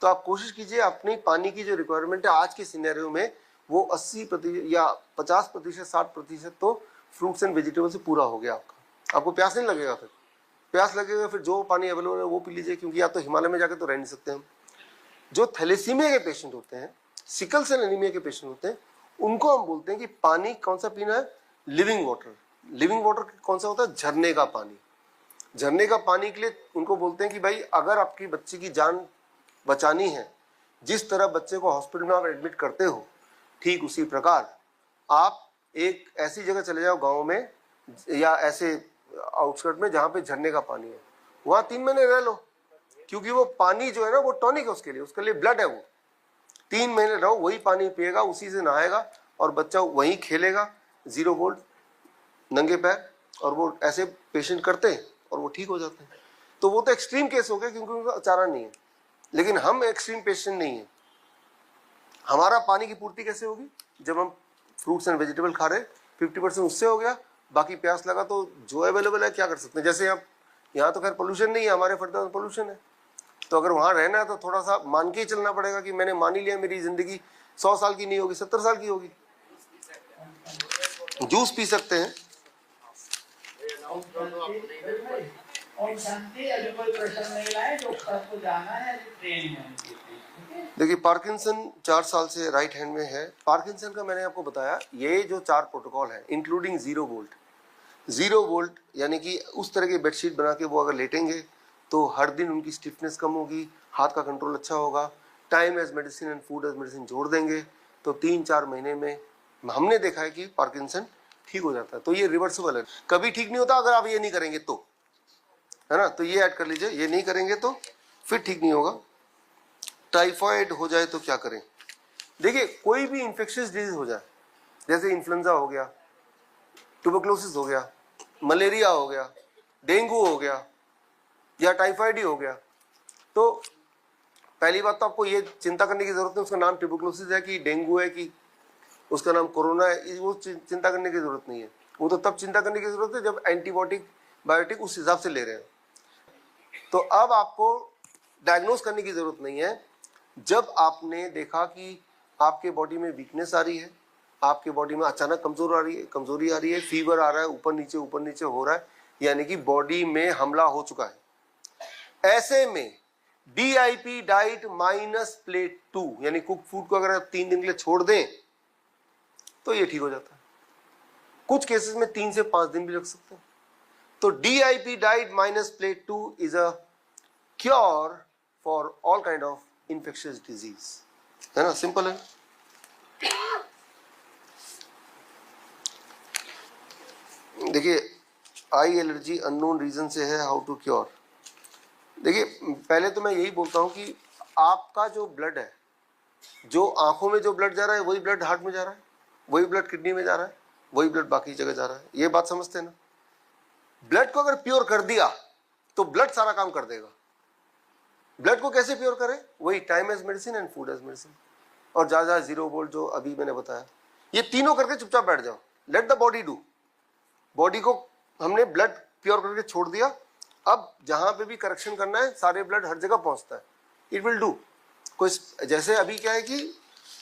तो आप कोशिश कीजिए अपनी पानी की जो रिक्वायरमेंट है आज के सिनेरियो में वो 80% या 50%, 60% तो फ्रूट्स एंड वेजिटेबल से पूरा हो गया आपका। आपको प्यास नहीं लगेगा, फिर प्यास लगेगा फिर जो पानी अवेलेबल है वो पी लीजिए, क्योंकि या तो हिमालय में जाके तो रह नहीं सकते हम। जो थैलेसीमिया के पेशेंट होते हैं, सिकल सेल एनीमिया के पेशेंट होते हैं, उनको हम बोलते हैं कि पानी कौन सा पीना है? Living water. लिविंग वाटर कौन सा होता है? झरने का पानी। झरने का पानी के लिए उनको बोलते हैं कि भाई अगर आपकी बच्चे की जान बचानी है, जिस तरह बच्चे को हॉस्पिटल में आप एडमिट करते हो, ठीक उसी प्रकार आप एक ऐसी जगह चले जाओ गांव में या ऐसे आउटस्कर्ट में जहां पे झरने का पानी है, वहां 3 महीने रह लो, क्योंकि वो पानी जो है ना वो टॉनिक है उसके लिए ब्लड है। वो 3 महीने रहो, वही पानी पिएगा, उसी से नहाएगा और बच्चा वहीं खेलेगा 0 वोल्ट नंगे पैर। और वो ऐसे पेशेंट करते हैं और वो ठीक हो जाते हैं। तो वो तो एक्सट्रीम केस हो गया क्योंकि उनका चारा नहीं है, लेकिन हम एक्सट्रीम पेशेंट नहीं है। हमारा पानी की पूर्ति कैसे होगी? जब हम फ्रूट्स एंड वेजिटेबल खा रहे, 50% उससे हो गया, बाकी प्यास लगा तो जो अवेलेबल है क्या कर सकते हैं। जैसे आप यहाँ तो खैर पोल्यूशन नहीं है, हमारे फरीदाबाद में पोल्यूशन है, तो अगर वहाँ रहना है तो थोड़ा सा मान के ही चलना पड़ेगा कि मैंने मान ही लिया मेरी जिंदगी 100 साल की नहीं होगी, 70 साल की होगी। जूस पी सकते हैं। और शांति, अभी कोई प्रश्न नहीं लाए, डॉक्टर को जाना है, ट्रेन में। देखिए, पार्किंसन 4 साल से राइट हैंड में है। पार्किंसन का मैंने आपको बताया, ये जो 4 प्रोटोकॉल है इंक्लूडिंग 0 वोल्ट। 0 वोल्ट यानी कि उस तरह की बेडशीट बना के वो अगर लेटेंगे तो हर दिन उनकी स्टिफनेस कम होगी, हाथ का कंट्रोल अच्छा होगा। Time as medicine and food as medicine जोड़ देंगे तो 3-4 महीने में हमने देखा है कि पार्किंसन ठीक हो जाता है। तो ये रिवर्सिबल है, कभी ठीक नहीं होता अगर आप ये नहीं करेंगे तो, है ना। तो ये ऐड कर लीजिए, ये नहीं करेंगे तो फिर ठीक नहीं होगा। टाइफाइड हो जाए तो क्या करें? देखिए, कोई भी इंफेक्शियस डिजीज हो जाए, जैसे इन्फ्लुएंजा हो गया, ट्यूबरकुलोसिस हो गया, मलेरिया हो गया, डेंगू हो गया या टाइफाइड ही हो गया, तो पहली बात तो आपको ये चिंता करने की जरूरत है उसका नाम ट्यूबरकुलोसिस है कि डेंगू है कि उसका नाम कोरोना है, वो चिंता करने की जरूरत नहीं है। वो तो तब चिंता करने की जरूरत है जब एंटीबायोटिक बायोटिक उस हिसाब से ले रहे हैं। तो अब आपको डायग्नोस करने की जरूरत नहीं है। जब आपने देखा कि आपके बॉडी में वीकनेस आ रही है, आपके बॉडी में अचानक कमजोरी आ रही है, फीवर आ रहा है, ऊपर नीचे हो रहा है, यानी कि बॉडी में हमला हो चुका है। ऐसे में डीआईपी डाइट माइनस प्लेट 2 यानी कुक फूड को अगर आप 3 दिन के लिए छोड़ दें तो ये ठीक हो जाता है। कुछ केसेस में 3 से 5 दिन भी लग सकते हैं। तो DIP diet minus plate 2 is a cure for all kind of infectious disease, है ना, सिंपल है। देखिए, आई एलर्जी अननोन रीजन से है, हाउ टू क्योर। देखिए, पहले तो मैं यही बोलता हूं कि आपका जो ब्लड है, जो आंखों में जो ब्लड जा रहा है वही ब्लड हार्ट में जा रहा है, वही ब्लड किडनी में जा रहा है, वही ब्लड बाकी जगह जा रहा है। ये बात समझते हैं ना। ब्लड को अगर प्योर कर दिया तो ब्लड सारा काम कर देगा। ब्लड को कैसे प्योर करें? वही time as medicine and food as medicine और ज्यादा 0 वोल्ट जो अभी मैंने बताया, ये तीनों करके चुपचाप बैठ जाओ। Late the body do. Body को हमने ब्लड प्योर करके छोड़ दिया, अब जहां पे भी करेक्शन करना है सारे ब्लड हर जगह पहुंचता है, इट विल डू। कोई जैसे अभी क्या है कि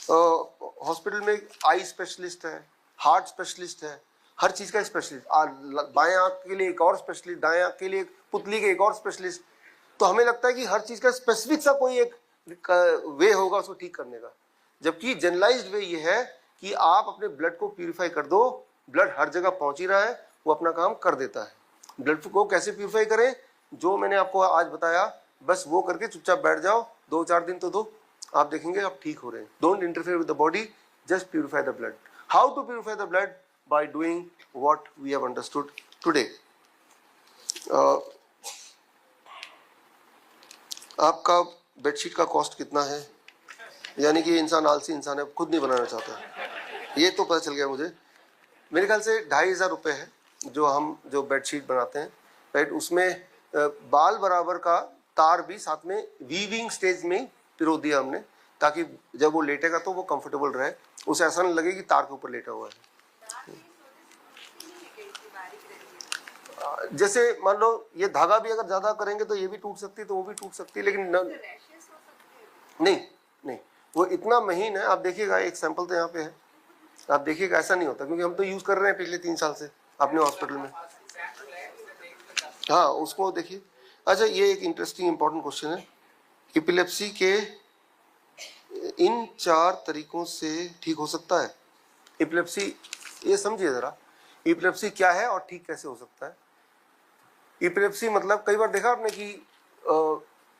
हॉस्पिटल में आई स्पेशलिस्ट है, हार्ट स्पेशलिस्ट है, हर चीज का स्पेशलिस्ट, बाएं आंख के लिए एक और स्पेशलिस्ट, दाएं आंख के लिए पुतली के एक और स्पेशलिस्ट। तो हमें लगता है कि हर चीज का स्पेसिफिक सा कोई एक वे होगा उसको ठीक करने का। जबकि जनरलाइज्ड वे ये है कि आप अपने ब्लड को प्यूरिफाई कर दो, ब्लड हर जगह पहुंच ही रहा है, वो अपना काम कर देता है। ब्लड को कैसे प्यूरिफाई करें, जो मैंने आपको आज बताया, बस वो करके चुपचाप बैठ जाओ, 2-4 दिन तो दो, आप देखेंगे आप ठीक हो रहे हैं। Don't interfere with the body, just purify the blood. How to purify the blood? By doing what we have understood today. आपका बेडशीट का कॉस्ट कितना है? यानी कि इंसान आलसी इंसान है, खुद नहीं बनाना चाहता, ये तो पता चल गया मुझे। मेरे ख्याल से 2,500 रुपये है जो बेडशीट बनाते हैं, राइट। उसमें बाल बराबर का तार भी साथ में वीविंग स्टेज में पिरो दिया हमने, ताकि जब वो लेटेगा तो वो कंफर्टेबल रहे, उसे ऐसा नहीं लगे कि तार के ऊपर लेटा हुआ है। जैसे मान लो ये धागा भी अगर ज्यादा करेंगे तो ये भी टूट सकती है, तो वो भी टूट सकती है, लेकिन नहीं, वो इतना महीन है। आप देखिएगा, एक सैंपल तो यहाँ पे है, आप देखिएगा, ऐसा नहीं होता, क्योंकि हम तो यूज कर रहे हैं पिछले 3 साल से अपने हॉस्पिटल में। हाँ, उसको देखिए। अच्छा, ये एक इंटरेस्टिंग इंपॉर्टेंट क्वेश्चन है, एपिलेप्सी के इन 4 तरीकों से ठीक हो सकता है। एपिलेप्सी, ये समझिए जरा, एपिलेप्सी क्या है और ठीक कैसे हो सकता है। एपिलेप्सी मतलब, कई बार देखा आपने कि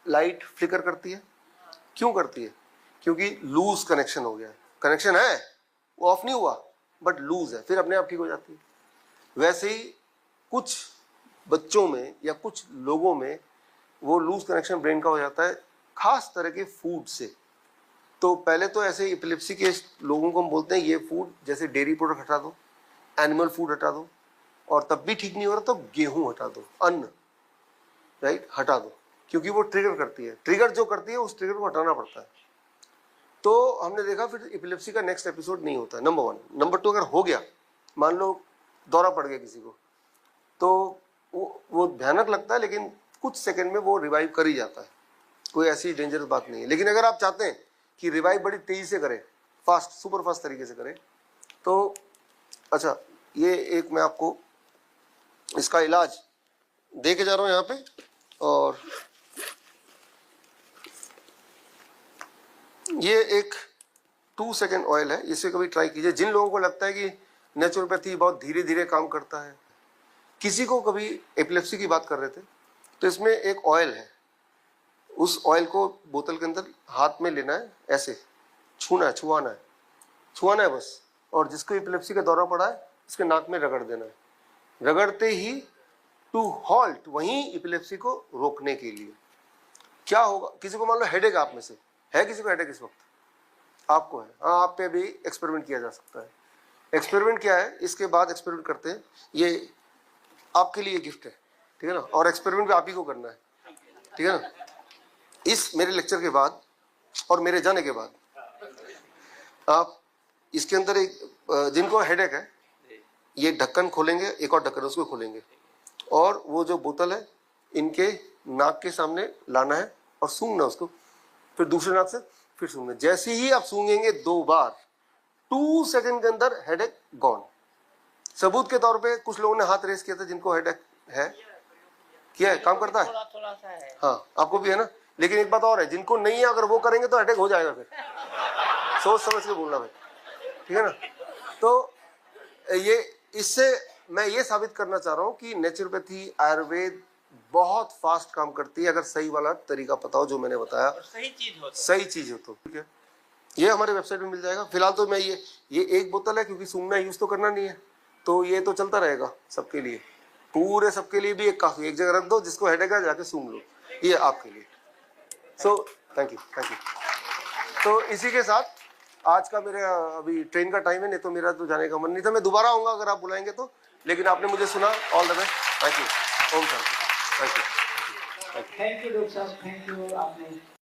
लाइट फ्लिकर करती है, क्यों करती है? क्योंकि लूज कनेक्शन हो गया है। कनेक्शन है, वो ऑफ नहीं हुआ, बट लूज है, फिर अपने आप ठीक हो जाती है। वैसे ही कुछ बच्चों में या कुछ लोगों में वो लूज कनेक्शन ब्रेन का हो जाता है, खास तरह के फूड से। तो पहले तो ऐसे एपिलेप्सी के लोगों को हम बोलते हैं, ये फूड जैसे डेयरी प्रोडक्ट हटा दो, एनिमल फूड हटा दो, और तब भी ठीक नहीं हो रहा तो गेहूं हटा दो, अन्न, राइट, हटा दो, क्योंकि वो ट्रिगर करती है। ट्रिगर जो करती है उस ट्रिगर को हटाना पड़ता है। तो हमने देखा फिर एपिलेप्सी का नेक्स्ट एपिसोड नहीं होता है, नंबर 1। नंबर 2, अगर हो गया, मान लो दौरा पड़ गया किसी को, तो वो भयानक लगता है, लेकिन कुछ सेकंड में वो रिवाइव कर ही जाता है, कोई ऐसी डेंजरस बात नहीं है। लेकिन अगर आप चाहते हैं कि रिवाइव बड़ी तेजी से करे, फास्ट, सुपर फास्ट तरीके से करे, तो अच्छा, ये एक मैं आपको इसका इलाज दे के जा रहा हूं यहाँ पे, और ये एक 2 सेकेंड ऑयल है, इसे कभी ट्राई कीजिए। जिन लोगों को लगता है कि नेचुरोपैथी बहुत धीरे धीरे काम करता है, किसी को कभी एपिलेप्सी की बात कर रहे थे, तो इसमें एक ऑयल है, उस ऑयल को बोतल के अंदर हाथ में लेना है, ऐसे छूना है, छुआना है बस, और जिसको एपिलेप्सी का दौरा पड़ा है उसके नाक में रगड़ देना है। रगड़ते ही टू हॉल्ट, वहीं एपिलेप्सी को रोकने के लिए। क्या होगा, किसी को मान लो हेडेक, आप में से है किसी को हेडेक इस वक्त? आपको है, हाँ, आप पे भी एक्सपेरिमेंट किया जा सकता है। एक्सपेरिमेंट क्या है, इसके बाद एक्सपेरिमेंट करते हैं, ये आपके लिए गिफ्ट है, ठीक है ना, और एक्सपेरिमेंट भी आप ही को करना है, ठीक है ना। इस मेरे लेक्चर के बाद और मेरे जाने के बाद आप इसके अंदर एक, जिनको हेडेक है, ये ढक्कन खोलेंगे, एक और ढक्कन उसको खोलेंगे, और वो जो बोतल है इनके नाक के सामने लाना है और सूंघना उसको, फिर दूसरे नाक से फिर सूंघना। जैसे ही आप सूंघेंगे 2 बार, 2 सेकंड के अंदर हेडेक गॉन। सबूत के तौर पे कुछ लोगों ने हाथ रेस किया था, जिनको हेडेक है, किया है, काम करता है, थोड़ा सा है। हाँ, आपको भी है ना। लेकिन एक बात और है, जिनको नहीं है, अगर वो करेंगे तो हेडेक हो जाएगा, फिर सोच समझ के बोलना भाई, ठीक है ना। तो ये, इससे मैं ये साबित करना चाह रहा हूँ कि नेचुरोपैथी, आयुर्वेद बहुत फास्ट काम करती है, अगर सही वाला तरीका पता हो, जो मैंने बताया, सही चीज हो तो ठीक है। ये हमारे वेबसाइट में मिल जाएगा। फिलहाल तो मैं ये एक बोतल है, क्योंकि सूंघना यूज तो करना नहीं है, तो ये तो चलता रहेगा सबके लिए, पूरे सबके लिए भी एक काफी, एक जगह रख दो, जिसको हेडेक है जाके सूंघ लो, ये आपके लिए। So thank you. तो इसी के साथ आज का मेरा अभी ट्रेन का टाइम है, नहीं तो मेरा तो जाने का मन नहीं था। मैं दोबारा आऊंगा अगर आप बुलाएंगे तो, लेकिन आपने मुझे सुना, all the best, thank you, Om Shanti, thank you. Thank you doctor साहब, थैंक यू आपने